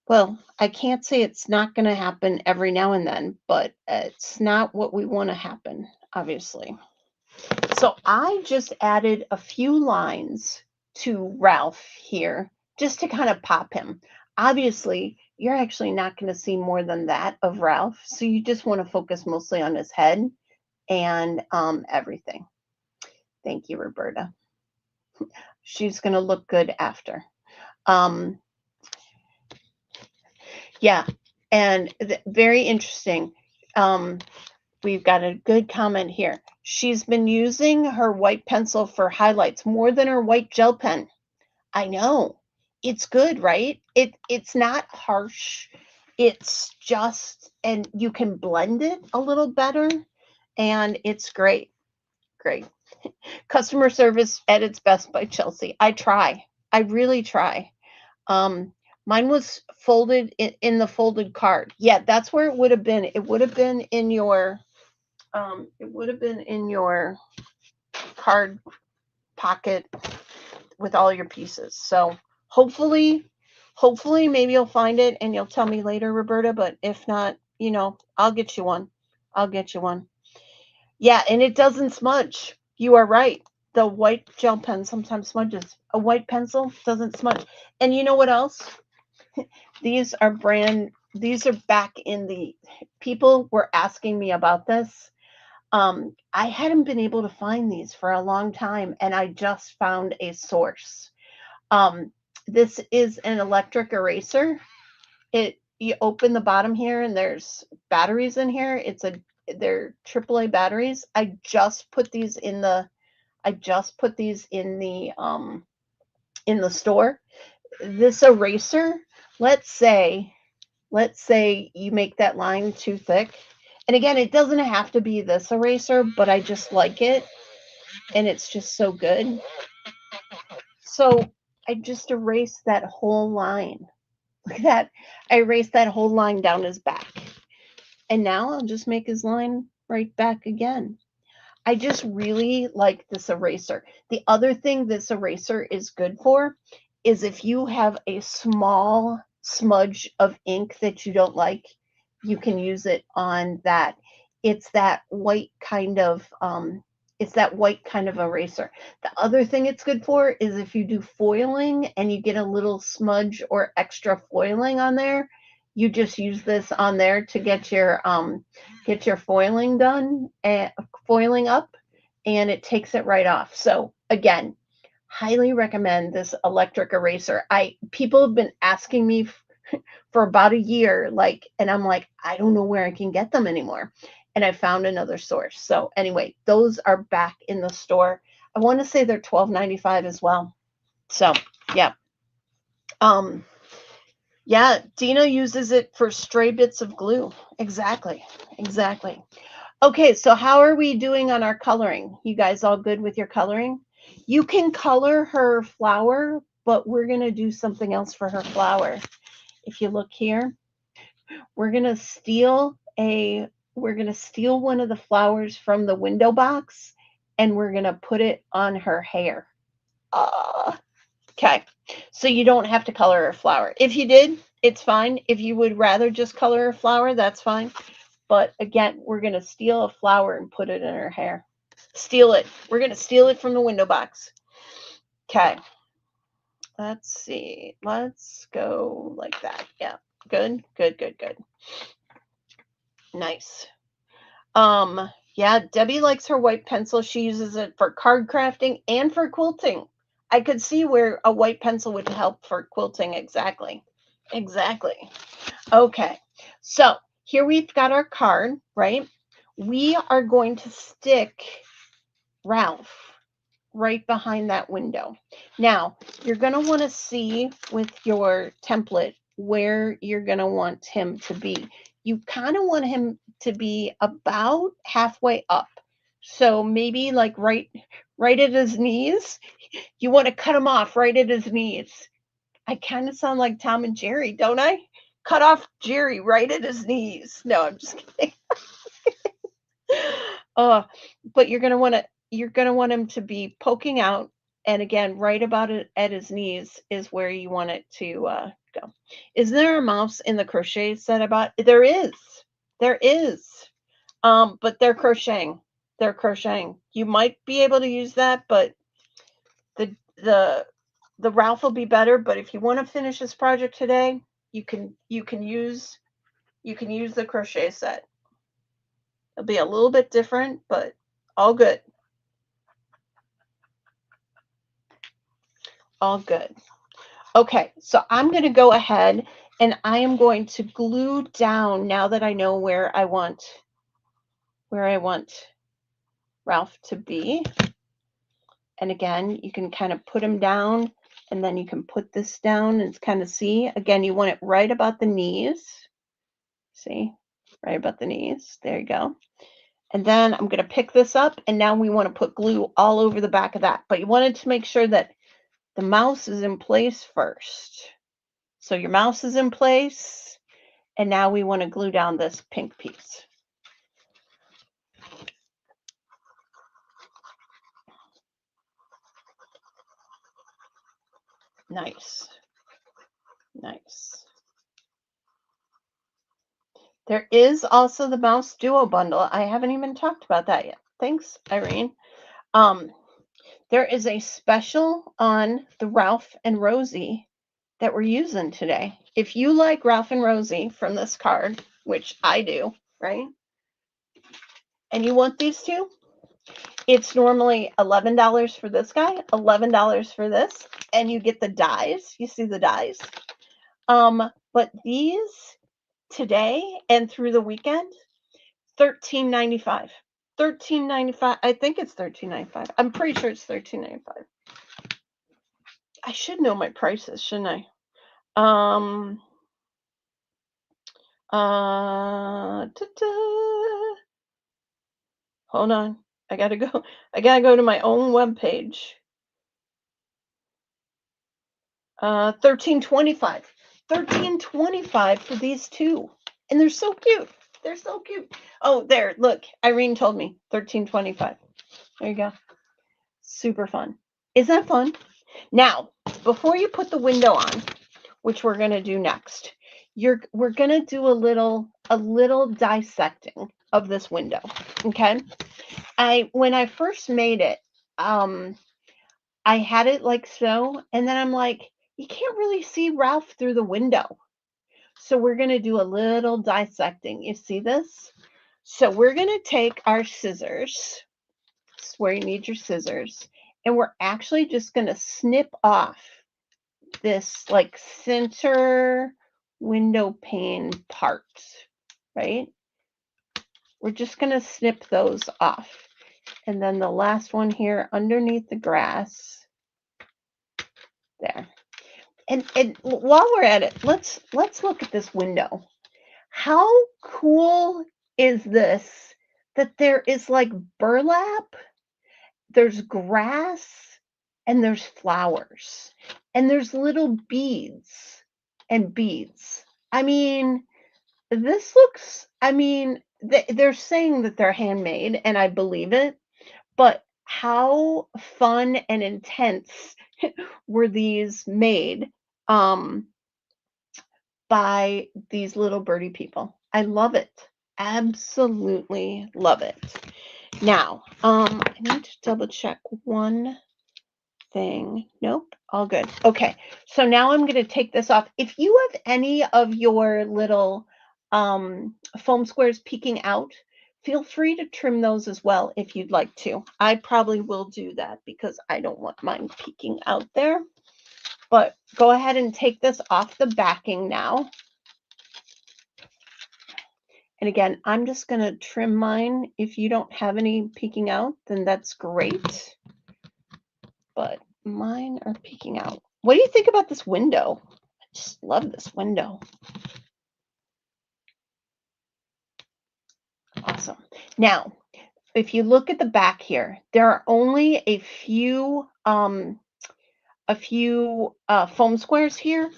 well, I can't say it's not going to happen every now and then, but it's not what we want to happen, obviously. So I just added a few lines to Ralph here just to kind of pop him. Obviously, you're actually not going to see more than that of Ralph, so you just want to focus mostly on his head and everything. Thank you, Roberta. She's going to look good after. Um, yeah, and very interesting. We've got a good comment here. She's been using her white pencil for highlights more than her white gel pen. I know. It's good, right? It's not harsh. It's just, and you can blend it a little better, and it's great. Great. Customer service at its best by Chelsea. I try. I really try. Um, Mine was folded in the folded card. Yeah, that's where it would have been. It would have been in your card pocket with all your pieces. So hopefully maybe you'll find it and you'll tell me later, Roberta, but if not, I'll get you one. I'll get you one. Yeah, and it doesn't smudge. You are right. The white gel pen sometimes smudges. A white pencil doesn't smudge. And you know what else? These are back in the, people were asking me about this. I hadn't been able to find these for a long time, and I just found a source. Um, this is an electric eraser. You open the bottom here, and there's batteries in here. They're AAA batteries. I just put these in the in the store. This eraser, let's say you make that line too thick. And again, it doesn't have to be this eraser, but I just like it, and it's just so good. So I just erased that whole line. Look at that. I erased that whole line down his back. And now I'll just make his line right back again. I just really like this eraser. The other thing this eraser is good for is if you have a small smudge of ink that you don't like, you can use it on that. It's that white kind of eraser. The other thing it's good for is if you do foiling and you get a little smudge or extra foiling on there, you just use this on there to get your foiling done, and foiling up, and it takes it right off. So again, highly recommend this electric eraser. People have been asking me for about a year, and I'm like, I don't know where I can get them anymore. And I found another source. So anyway, those are back in the store. I want to say they're $12.95 as well. So yeah. Yeah, Dina uses it for stray bits of glue. Exactly. Okay, so how are we doing on our coloring? You guys all good with your coloring? You can color her flower, but we're going to do something else for her flower. If you look here, we're going to steal one of the flowers from the window box, and we're going to put it on her hair. Okay. So you don't have to color her flower. If you did, It's fine. If you would rather just color a flower, that's fine. But again, we're going to steal a flower and put it in her hair. Steal it. We're going to steal it from the window box. Okay. Let's see. Let's go like that. Yeah. Good, good, good, good. Nice. Yeah, Debbie likes her white pencil. She uses it for card crafting and for quilting. I could see where a white pencil would help for quilting. Exactly. Exactly. Okay. So here we've got our card, right? We are going to stick Ralph right behind that window. Now, you're going to want to see with your template where you're going to want him to be. You kind of want him to be about halfway up. So maybe like right at his knees. You want to cut him off right at his knees. I kind of sound like Tom and Jerry, don't I? Cut off Jerry right at his knees. No, I'm just kidding. But you're gonna want him to be poking out, and again, right about it at his knees is where you want it to go. Is there a mouse in the crochet set I bought? There is. There is. But they're crocheting. They're crocheting. You might be able to use that, but the the the Ralph will be better. But if you want to finish this project today, you can use the crochet set. It'll be a little bit different, but all good. All good. Okay, so I'm going to go ahead and I am going to glue down now that I know where I want Ralph to be. And again, you can kind of put him down and then you can put this down and kind of see. Again, you want it right about the knees. See? Right about the knees. There you go. And then I'm going to pick this up and now we want to put glue all over the back of that. But you wanted to make sure that the mouse is in place first. So your mouse is in place, and now we want to glue down this pink piece. Nice. Nice. There is also the Mouse Duo bundle. I haven't even talked about that yet. Thanks, Irene. There is a special on the Ralph and Rosie that we're using today. If you like Ralph and Rosie from this card, which I do, right? And you want these two, it's normally $11 for this guy, $11 for this, and you get the dies. You see the dies? But these today and through the weekend, $13.95. $13.95. I think it's $13.95. I'm pretty sure it's $13.95. I should know my prices, shouldn't I? Hold on. I gotta go to my own webpage. $13.25. $13.25 for these two. And they're so cute. They're so cute. Oh, there, look. Irene told me $13.25. There you go. Super fun. Isn't that fun? Now, before you put the window on, which we're going to do next, we're going to do a little dissecting of this window. Okay? When I first made it, I had it like so, and then I'm like, you can't really see Ralph through the window. So we're going to do a little dissecting. You see this? So we're going to take our scissors. This is where you need your scissors. And we're actually just going to snip off this like center window pane part, right? We're just going to snip those off. And then the last one here underneath the grass. There. And while we're at it, let's look at this window. How cool is this that there is like burlap, there's grass, and there's flowers, and there's little beads and beads. I mean, this looks, they're saying that they're handmade, and I believe it, but how fun and intense were these made? by these little birdie people. I love it. Absolutely love it. Now, I need to double check one thing. Nope, all good. Okay, so now I'm going to take this off. If you have any of your little foam squares peeking out, feel free to trim those as well if you'd like to. I probably will do that because I don't want mine peeking out there. But go ahead and take this off the backing now. And again, I'm just going to trim mine. If you don't have any peeking out, then that's great. But mine are peeking out. What do you think about this window? I just love this window. Awesome. Now, if you look at the back here, there are only a few foam squares here.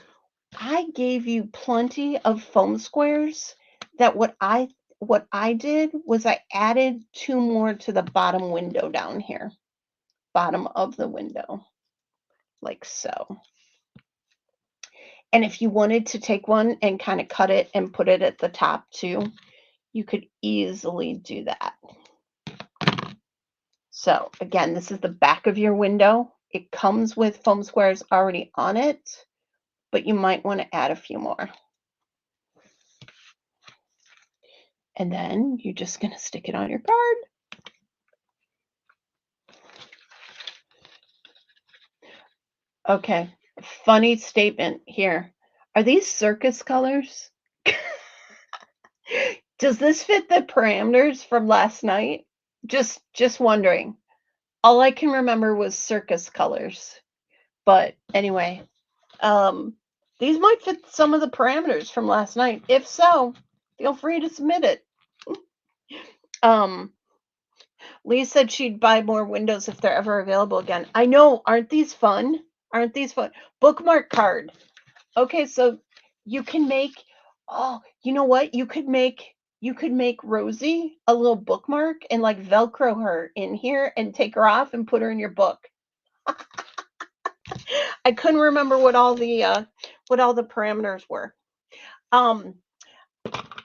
I gave you plenty of foam squares. That what I did was I added 2 more to the bottom window down here. Bottom of the window. Like so. And if you wanted to take one and kind of cut it and put it at the top too, you could easily do that. So again, this is the back of your window. It comes with foam squares already on it, but you might want to add a few more. And then you're just going to stick it on your card. Okay, funny statement here. Are these circus colors? Does this fit the parameters from last night? Just wondering. All I can remember was circus colors. But anyway, these might fit some of the parameters from last night. If so, feel free to submit it. Lee said she'd buy more windows if they're ever available again. I know, aren't these fun? Aren't these fun? Bookmark card. Okay, so you can make, oh, you know what? You could make Rosie a little bookmark and like Velcro her in here and take her off and put her in your book. I couldn't remember what all the parameters were.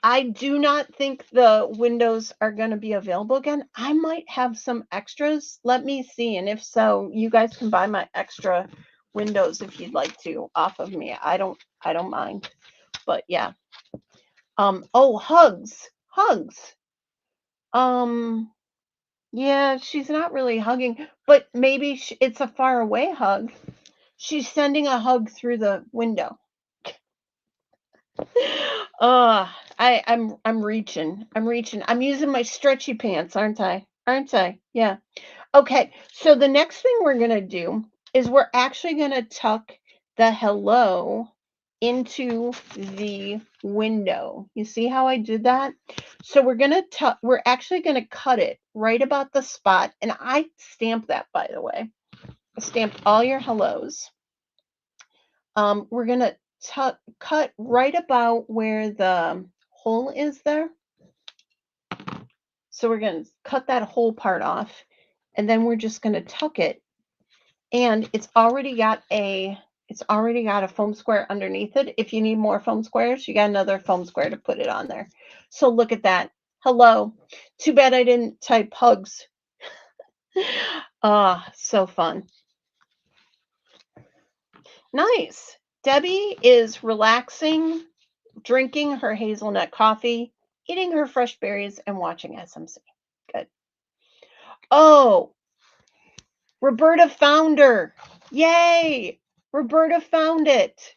I do not think the windows are going to be available again. I might have some extras. Let me see, and if so, you guys can buy my extra windows if you'd like to off of me. I don't mind. But yeah. Oh, hugs. Yeah, she's not really hugging, but maybe it's a far away hug. She's sending a hug through the window. I'm reaching. I'm using my stretchy pants, aren't I? Yeah. Okay. So the next thing we're going to do is we're actually going to tuck the hello into the window. You see how I did that? So we're actually going to cut it right about the spot. And I stamped that, by the way. I stamped all your hellos. We're going to cut right about where the hole is there. So we're going to cut that whole part off, and then we're just going to tuck it. And it's already got a foam square underneath it. If you need more foam squares, you got another foam square to put it on there. So look at that. Hello. Too bad I didn't type hugs. So fun. Nice. Debbie is relaxing, drinking her hazelnut coffee, eating her fresh berries, and watching SMC. Good. Oh, Roberta found her. Yay! Roberta found it.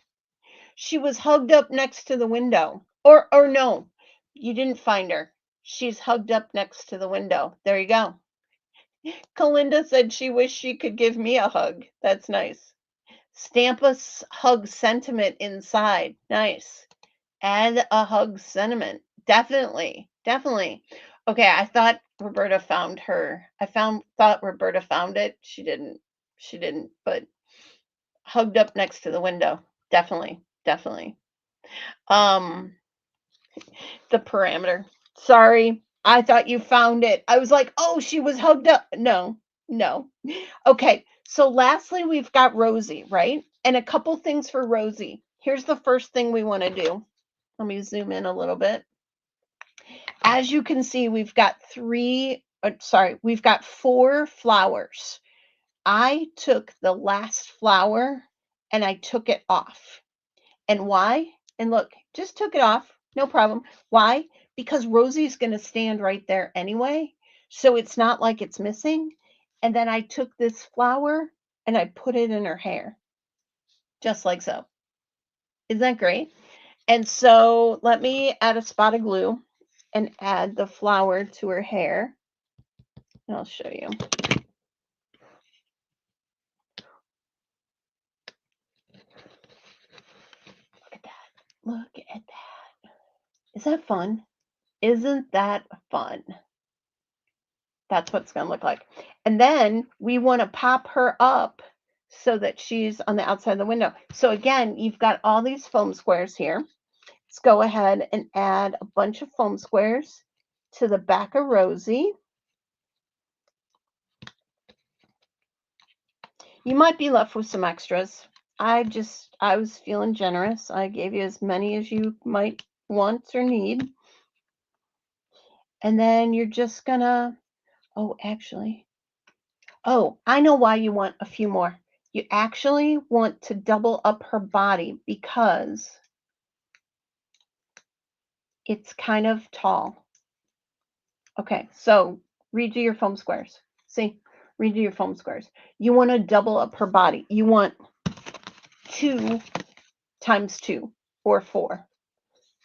She was hugged up next to the window. Or no, you didn't find her. She's hugged up next to the window. There you go. Kalinda said she wished she could give me a hug. That's nice. Stamp a hug sentiment inside. Nice. Add a hug sentiment. Definitely. Okay, I thought Roberta found her. Thought Roberta found it. She didn't, but hugged up next to the window. Definitely. The parameter. Sorry. I thought you found it. I was like, oh, she was hugged up. No. Okay, so lastly, we've got Rosie, right? And a couple things for Rosie. here's the first thing we want to do. Let me zoom in a little bit. As you can see, we've got we've got 4 flowers. I took the last flower and I took it off. And why? And look, just took it off, no problem. Why? Because Rosie's going to stand right there anyway, so it's not like it's missing. And then I took this flower and I put it in her hair, just like so. Isn't that great? And so let me add a spot of glue and add the flower to her hair. And I'll show you. Look at that. Look at that. Is that fun? Isn't that fun? That's what it's going to look like. And then we want to pop her up so that she's on the outside of the window. So again, you've got all these foam squares here. Let's go ahead and add a bunch of foam squares to the back of Rosie. You might be left with some extras. I was feeling generous. I gave you as many as you might want or need. And then you're just gonna, I know why you want a few more. You actually want to double up her body because it's kind of tall. Okay, so redo your foam squares. See, redo your foam squares. You want to double up her body. You want 2 times 2 or 4.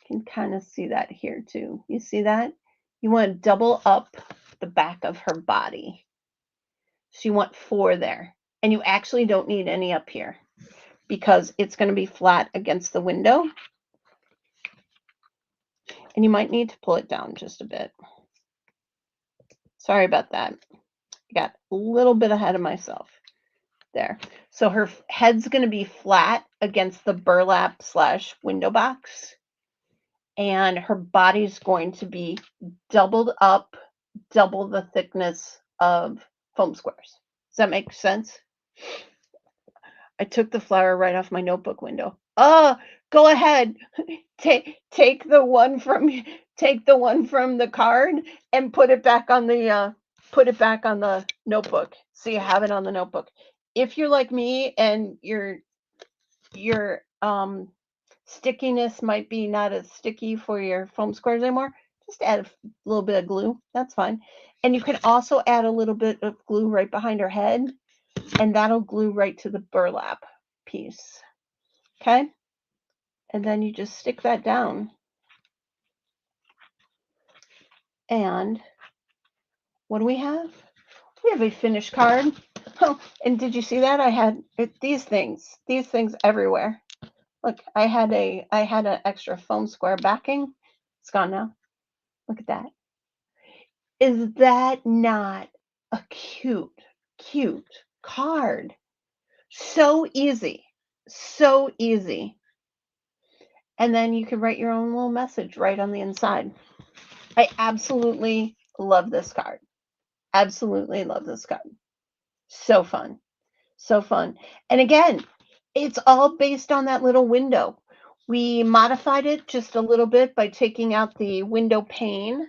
You can kind of see that here too. You see that? You want to double up the back of her body. So you want 4 there. And you actually don't need any up here because it's going to be flat against the window. And you might need to pull it down just a bit. Sorry about that. I got a little bit ahead of myself there. So her head's going to be flat against the burlap / window box. And her body's going to be doubled up, double the thickness of foam squares. Does that make sense? I took the flower right off my notebook window. Oh, go ahead. Take the one from the card and put it back on the notebook. So you have it on the notebook. If you're like me and your stickiness might be not as sticky for your foam squares anymore, just add a little bit of glue. That's fine. And you can also add a little bit of glue right behind her head, and that'll glue right to the burlap piece. Okay? And then you just stick that down. And what do we have? We have a finished card. Oh, and did you see that? I had these things everywhere. Look, I had an extra foam square backing. It's gone now. Look at that. Is that not a cute card? So easy. So easy. And then you can write your own little message right on the inside. I absolutely love this card. Absolutely love this card. So fun. So fun. And again, it's all based on that little window. We modified it just a little bit by taking out the window pane.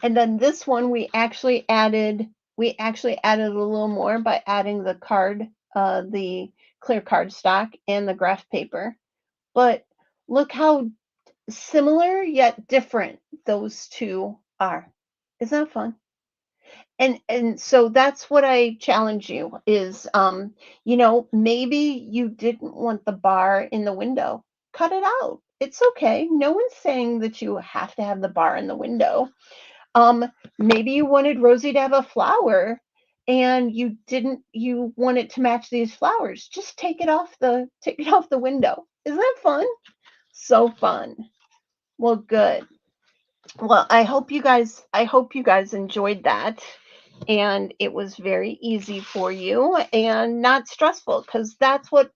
And then this one we actually added a little more by adding the card, the clear card stock and the graph paper. But look how similar yet different those two are. Isn't that fun? And so that's what I challenge you is, maybe you didn't want the bar in the window. Cut it out. It's okay. No one's saying that you have to have the bar in the window. Maybe you wanted Rosie to have a flower and you want it to match these flowers. Just take it off the window. Isn't that fun? So fun. Well, good. Well, I hope you guys enjoyed that, and it was very easy for you and not stressful, because that's what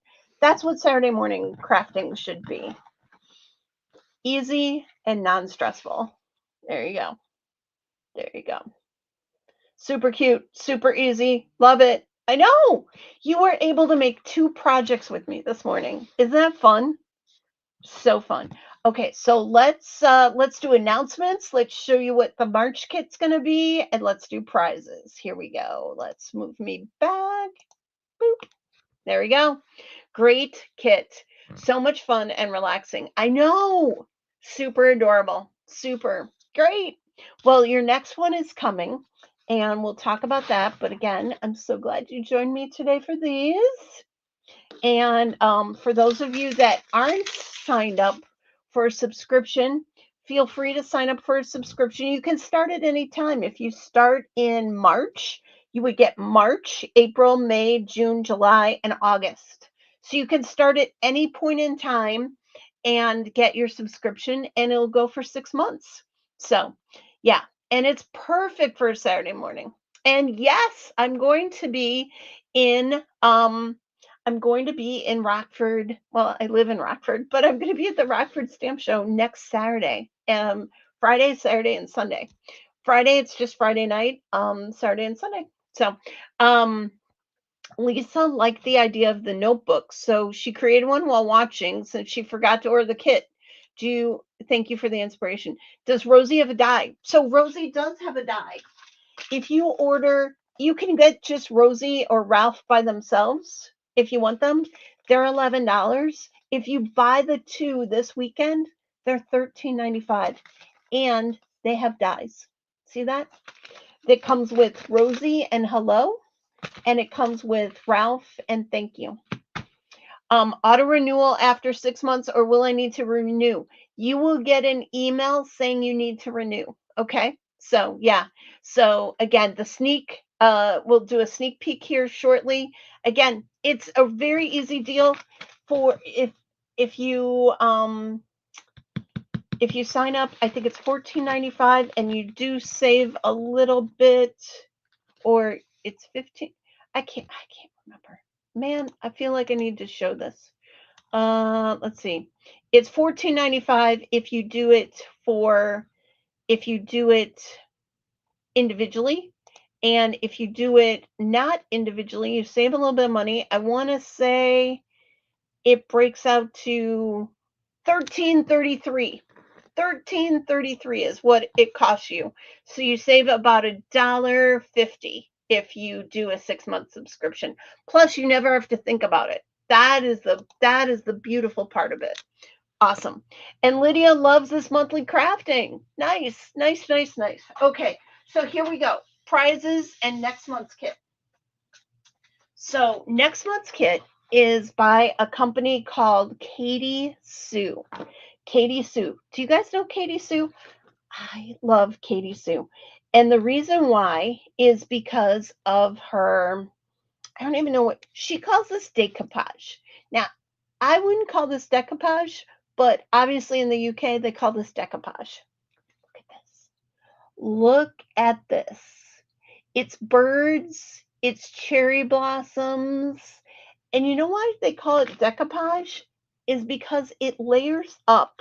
Saturday morning crafting should be. Easy and non-stressful. There you go. There you go. Super cute, super easy. Love it. I know. You were able to make 2 projects with me this morning. Isn't that fun? So fun. Okay, so let's do announcements. Let's show you what the March kit's going to be, and let's do prizes. Here we go. Let's move me back. Boop. There we go. Great kit. So much fun and relaxing. I know. Super adorable. Super great. Well, your next one is coming, and we'll talk about that. But again, I'm so glad you joined me today for these. And for those of you that aren't signed up for a subscription, feel free to sign up for a subscription. You can start at any time. If you start in March, you would get March, April, May, June, July, and August. So you can start at any point in time and get your subscription, and it'll go for 6 months. So, yeah, and it's perfect for a Saturday morning. And yes, in I'm going to be in Rockford. Well, I live in Rockford, but I'm going to be at the Rockford Stamp Show next Saturday. Friday, Saturday, and Sunday. Friday, it's just Friday night. Saturday and Sunday. So, um, Lisa liked the idea of the notebook, so she created one while watching since she forgot to order the kit. Thank you for the inspiration. Does Rosie have a die? So Rosie does have a die. If you order, you can get just Rosie or Ralph by themselves if you want them. They're $11. If you buy the 2 this weekend, they're $13.95, and they have dies. See that? That comes with Rosie and hello, and it comes with Ralph and thank you. Auto renewal after 6 months, or will I need to renew? You will get an email saying you need to renew. Okay. So yeah. So again, we'll do a sneak peek here shortly. Again, it's a very easy deal for if you if you sign up. I think it's $14.95, and you do save a little bit, or it's 15. I can't remember. Man, I feel like I need to show this. Let's see. It's $14.95 if you do it individually. And if you do it not individually, you save a little bit of money. I want to say it breaks out to $13.33. $13.33 is what it costs you. So you save about $1.50 if you do a 6-month subscription. Plus, you never have to think about it. That is the beautiful part of it. Awesome. And Lydia loves this monthly crafting. Nice, nice, nice, nice. Okay, so here we go. Prizes and next month's kit. So next month's kit is by a company called Katie Sue. Katie Sue. Do you guys know Katie Sue? I love Katie Sue. And the reason why is because of her, I don't even know what she calls this, decoupage. Now, I wouldn't call this decoupage, but obviously in the UK they call this decoupage. Look at this. Look at this. It's birds, it's cherry blossoms. And you know why they call it decoupage? Is because it layers up.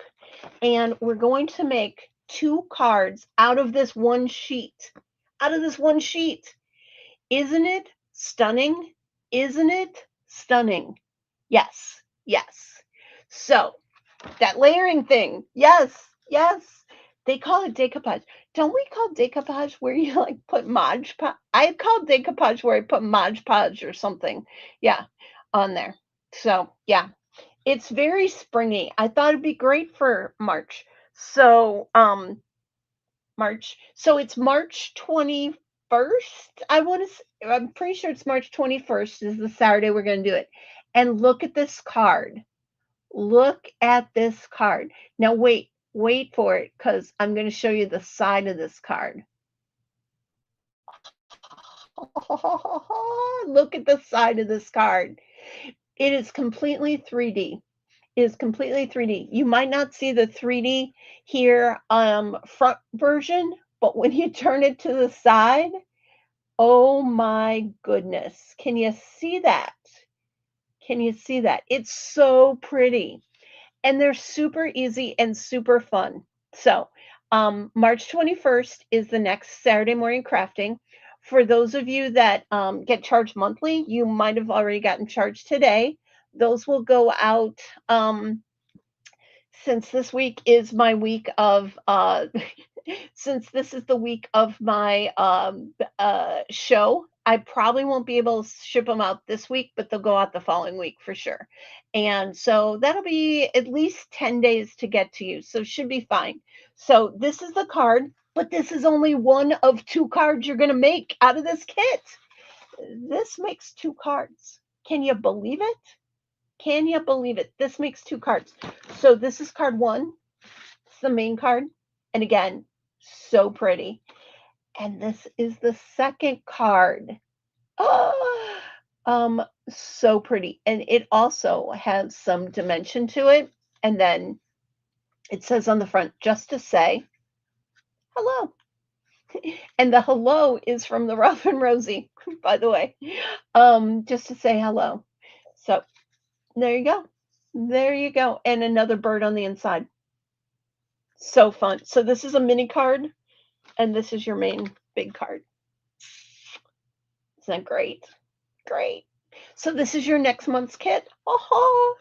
And we're going to make 2 cards out of this one sheet. Out of this one sheet. Isn't it stunning? Isn't it stunning? Yes, yes. So that layering thing, yes, yes. They call it decoupage. Don't we call decoupage where you like put Mod Podge? I call decoupage where I put Mod Podge or something. Yeah, on there. So yeah, it's very springy. I thought it'd be great for March. So March. So it's March 21st. I'm pretty sure it's March 21st is the Saturday we're going to do it. And look at this card. Look at this card. Now wait for it because I'm going to show you the side of this card. Look at the side of this card. It is completely 3D. It is completely 3D. You might not see the 3D here front version, but when you turn it to the side, oh my goodness. Can you see that? Can you see that? It's so pretty. And they're super easy and super fun. So March 21st is the next Saturday morning crafting. For those of you that get charged monthly, you might have already gotten charged today. Those will go out since this week is my week of since this is the week of my show. I probably won't be able to ship them out this week, but they'll go out the following week for sure. And so that'll be at least 10 days to get to you. So should be fine. So this is the card, but this is only one of 2 cards you're going to make out of this kit. This makes 2 cards. Can you believe it? Can you believe it? This makes 2 cards. So this is card 1. It's the main card. And again, so pretty. And this is the second card. Oh, so pretty. And it also has some dimension to it. And then it says on the front, just to say hello. And the hello is from the Ralph and Rosie, by the way. Just to say hello. So there you go. There you go. And another bird on the inside. So fun. So this is a mini card, and this is your main big card. Isn't that great? Great. So this is your next month's kit. Oh,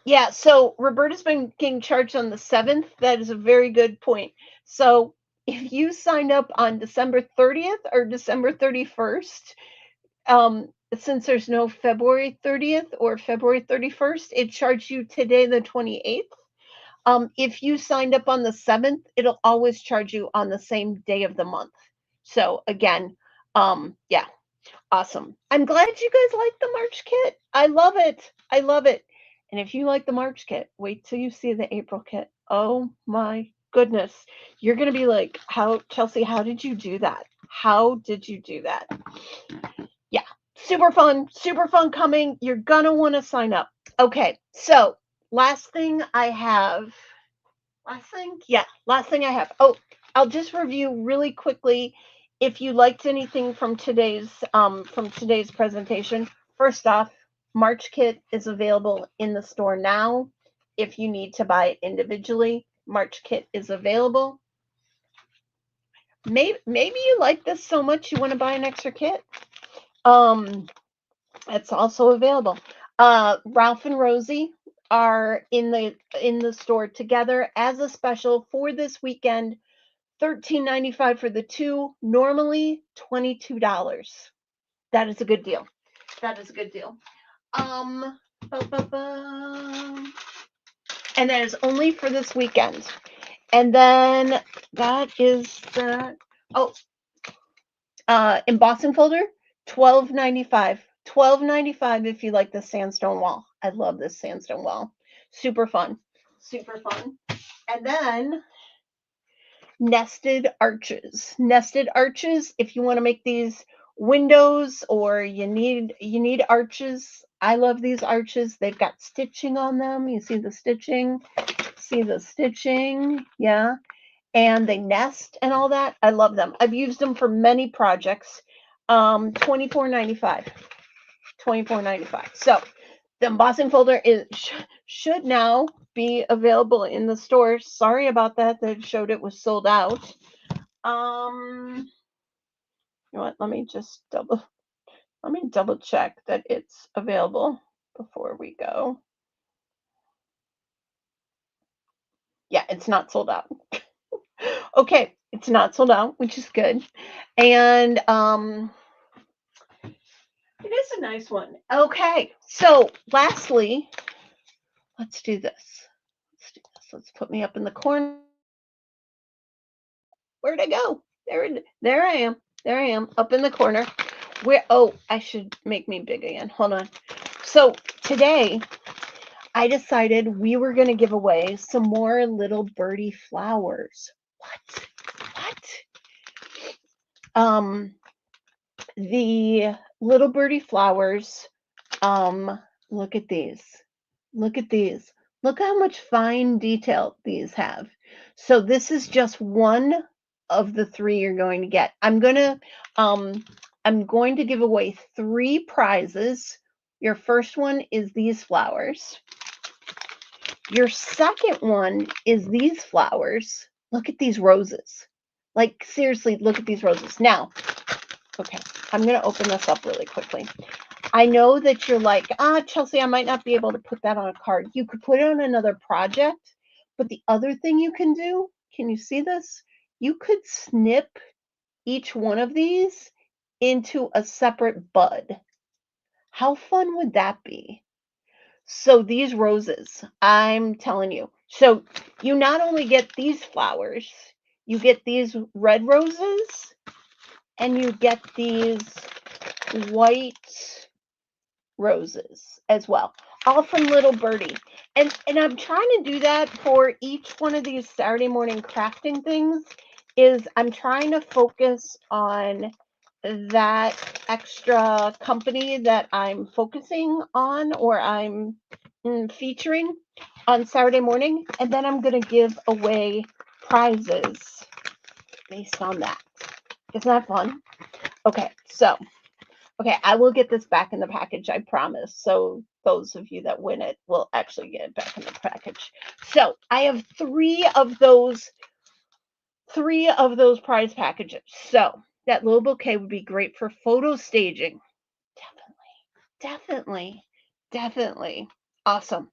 yeah. So Roberta's been getting charged on the 7th. That is a very good point. So if you signed up on December 30th or December 31st, since there's no February 30th or February 31st, it charged you today, the 28th. If you signed up on the 7th, it'll always charge you on the same day of the month. So again, yeah, awesome. I'm glad you guys like the March kit. I love it. I love it. And if you like the March kit, wait till you see the April kit. Oh my goodness. You're going to be like, Chelsea, how did you do that? How did you do that? Yeah, super fun coming. You're going to want to sign up. Okay, so last thing I have. Last thing I have. Oh, I'll just review really quickly if you liked anything from today's presentation. First off, March kit is available in the store now. If you need to buy it individually, March kit is available. Maybe you like this so much you want to buy an extra kit. It's also available. Ralph and Rosie are in the store together as a special for this weekend. $13.95 for the 2, normally $22. That is a good deal. That is a good deal. And that is only for this weekend. And then that is the embossing folder, $12.95. $12.95 if you like the sandstone wall. I love this sandstone wall. Super fun. Super fun. And then nested arches. Nested arches, if you want to make these windows or you need arches. I love these arches. They've got stitching on them. You see the stitching? See the stitching? Yeah. And they nest and all that. I love them. I've used them for many projects. $24.95. $24.95. So the embossing folder should now be available in the store. Sorry about that. That showed it was sold out. You know what? Let me double check that it's available before we go. Yeah, it's not sold out. Okay, it's not sold out, which is good. And it is a nice one. Okay, so lastly, let's do this. Let's put me up in the corner. Where'd I go? There I am. There I am, up in the corner. I should make me big again. Hold on. So today, I decided we were going to give away some more little birdie flowers. What? The little birdie flowers, look at these. Look at these. Look how much fine detail these have. So this is just one of the 3 you're going to get. I'm going to give away 3 prizes. Your first one is these flowers. Your second one is these flowers. Look at these roses. Like, seriously, look at these roses. Now, Okay, I'm going to open this up really quickly. I know that you're like, Chelsea, I might not be able to put that on a card. You could put it on another project, but the other thing you can do, can you see this? You could snip each one of these into a separate bud. How fun would that be? So these roses, I'm telling you. So you not only get these flowers, you get these red roses, and you get these white roses as well, all from Little Birdie. And I'm trying to do that for each one of these Saturday morning crafting things, is I'm trying to focus on that extra company that I'm focusing on, or I'm featuring on Saturday morning, and then I'm going to give away prizes based on that. Isn't that fun? Okay, so I will get this back in the package, I promise. So those of you that win it will actually get it back in the package. So I have three of those prize packages. So that little bouquet would be great for photo staging. Definitely. Awesome.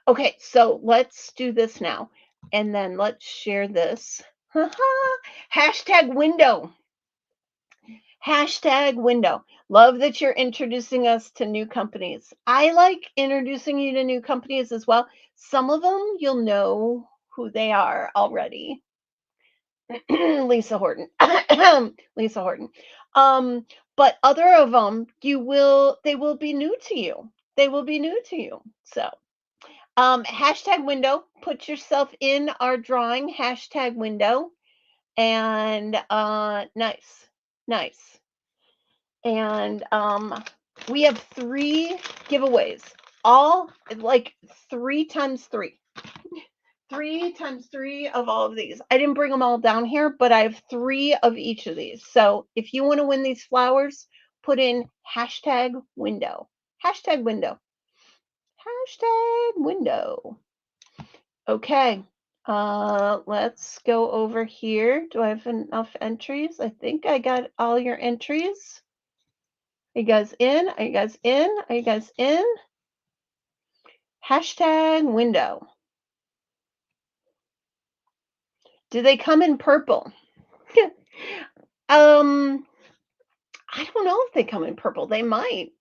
Okay, so let's do this now. And then let's share this. Hashtag window. Hashtag window. Love that you're introducing us to new companies. I like introducing you to new companies as well. Some of them you'll know who they are already. Lisa Horton. Lisa Horton. But other of them they will be new to you. So hashtag window, put yourself in our drawing, hashtag window, and nice. And we have 3 giveaways, all like 3 times 3. 3 times 3 of all of these. I didn't bring them all down here, but I have 3 of each of these. So if you want to win these flowers, put in hashtag window. Hashtag window. Hashtag window. Okay. Let's go over here. Do I have enough entries? I think I got all your entries. Are you guys in? Are you guys in? Are you guys in? Hashtag window. Do they come in purple? I don't know if they come in purple. They might.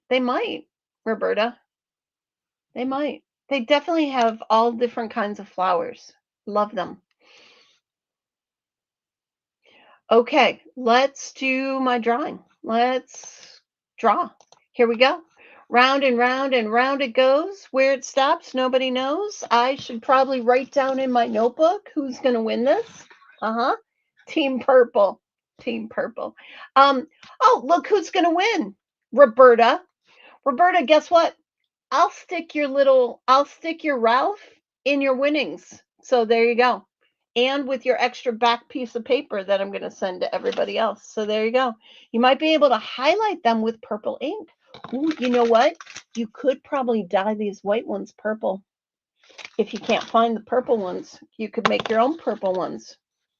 Roberta. They might. They definitely have all different kinds of flowers. Love them. Okay, let's do my drawing. Let's draw. Here we go. Round and round and round it goes. Where it stops, nobody knows. I should probably write down in my notebook who's going to win this. Team Purple. Oh, look who's going to win. Roberta. Roberta, guess what? I'll stick your Ralph in your winnings. So there you go. And with your extra back piece of paper that I'm going to send to everybody else. So there you go. You might be able to highlight them with purple ink. Ooh, you know what? You could probably dye these white ones purple. If you can't find the purple ones, you could make your own purple ones.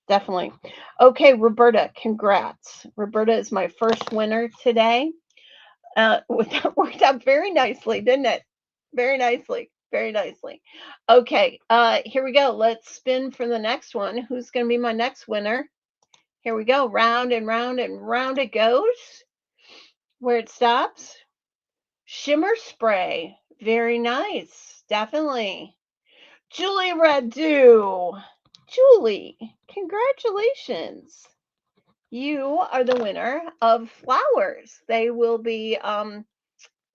Definitely. Okay, Roberta, congrats. Roberta is my first winner today. That worked out very nicely, didn't it? Very nicely. Okay, here we go. Let's spin for the next one. Who's going to be my next winner? Here we go. Round and round and round it goes. Where it stops. Shimmer spray. Very nice. Definitely. Julie Radu. Julie, congratulations. You are the winner of flowers. They will be on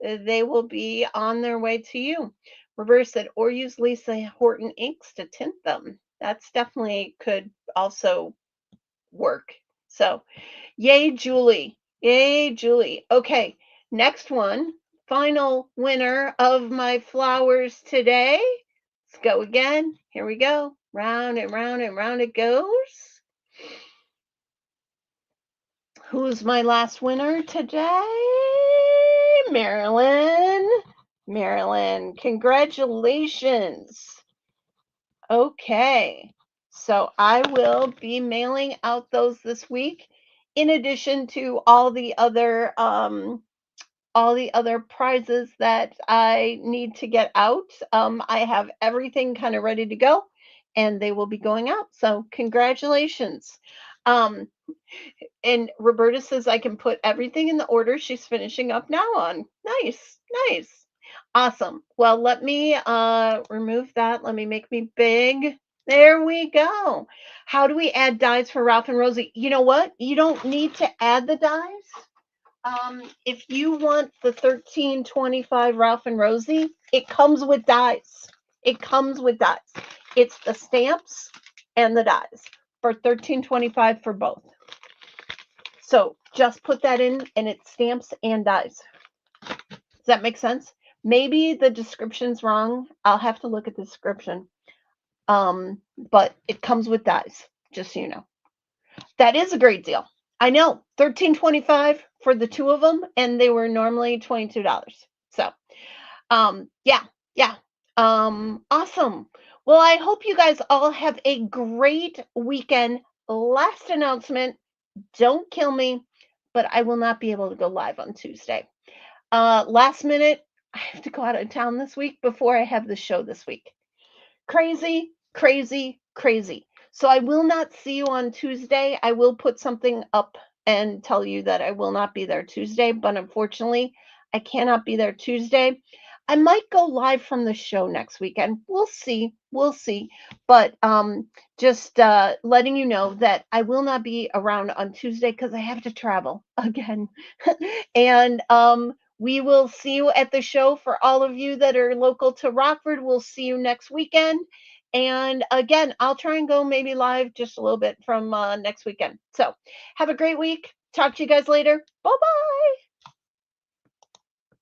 their way to you. Roberta said, or use Lisa Horton inks to tint them. That's definitely could also work. So, yay, Julie. Okay, next one. Final winner of my flowers today. Let's go again. Here we go. Round and round and round it goes. Who's my last winner today? Marilyn. Congratulations. Okay, so I will be mailing out those this week. in addition to all the other prizes that I need to get out. I have everything kind of ready to go, and they will be going out. So congratulations. Um, and Roberta says I can put everything in the order she's finishing up now on. Nice, nice. Awesome. Well, let me remove that. Let me make me big. There we go. How do we add dies for Ralph and Rosie? You know what? You don't need to add the dies. If you want the 1325 Ralph and Rosie, it comes with dies. It comes with dies. It's the stamps and the dies for 1325 for both. So just put that in and it's stamps and dies. Does that make sense? Maybe the description's wrong. I'll have to look at the description. But it comes with dies, just so you know. That is a great deal. I know. $13.25 for the two of them, and they were normally $22. So, yeah, yeah. Awesome. Well, I hope you guys all have a great weekend. Last announcement, don't kill me, but I will not be able to go live on Tuesday. Last minute, I have to go out of town this week before I have the show this week. Crazy, crazy, crazy. So I will not see you on Tuesday. I will put something up and tell you that I will not be there Tuesday, but unfortunately, I cannot be there Tuesday. I might go live from the show next weekend. We'll see. We'll see. But just letting you know that I will not be around on Tuesday because I have to travel again. And we will see you at the show. For all of you that are local to Rockford, we'll see you next weekend. And again, I'll try and go maybe live just a little bit from next weekend. So have a great week. Talk to you guys later. Bye bye.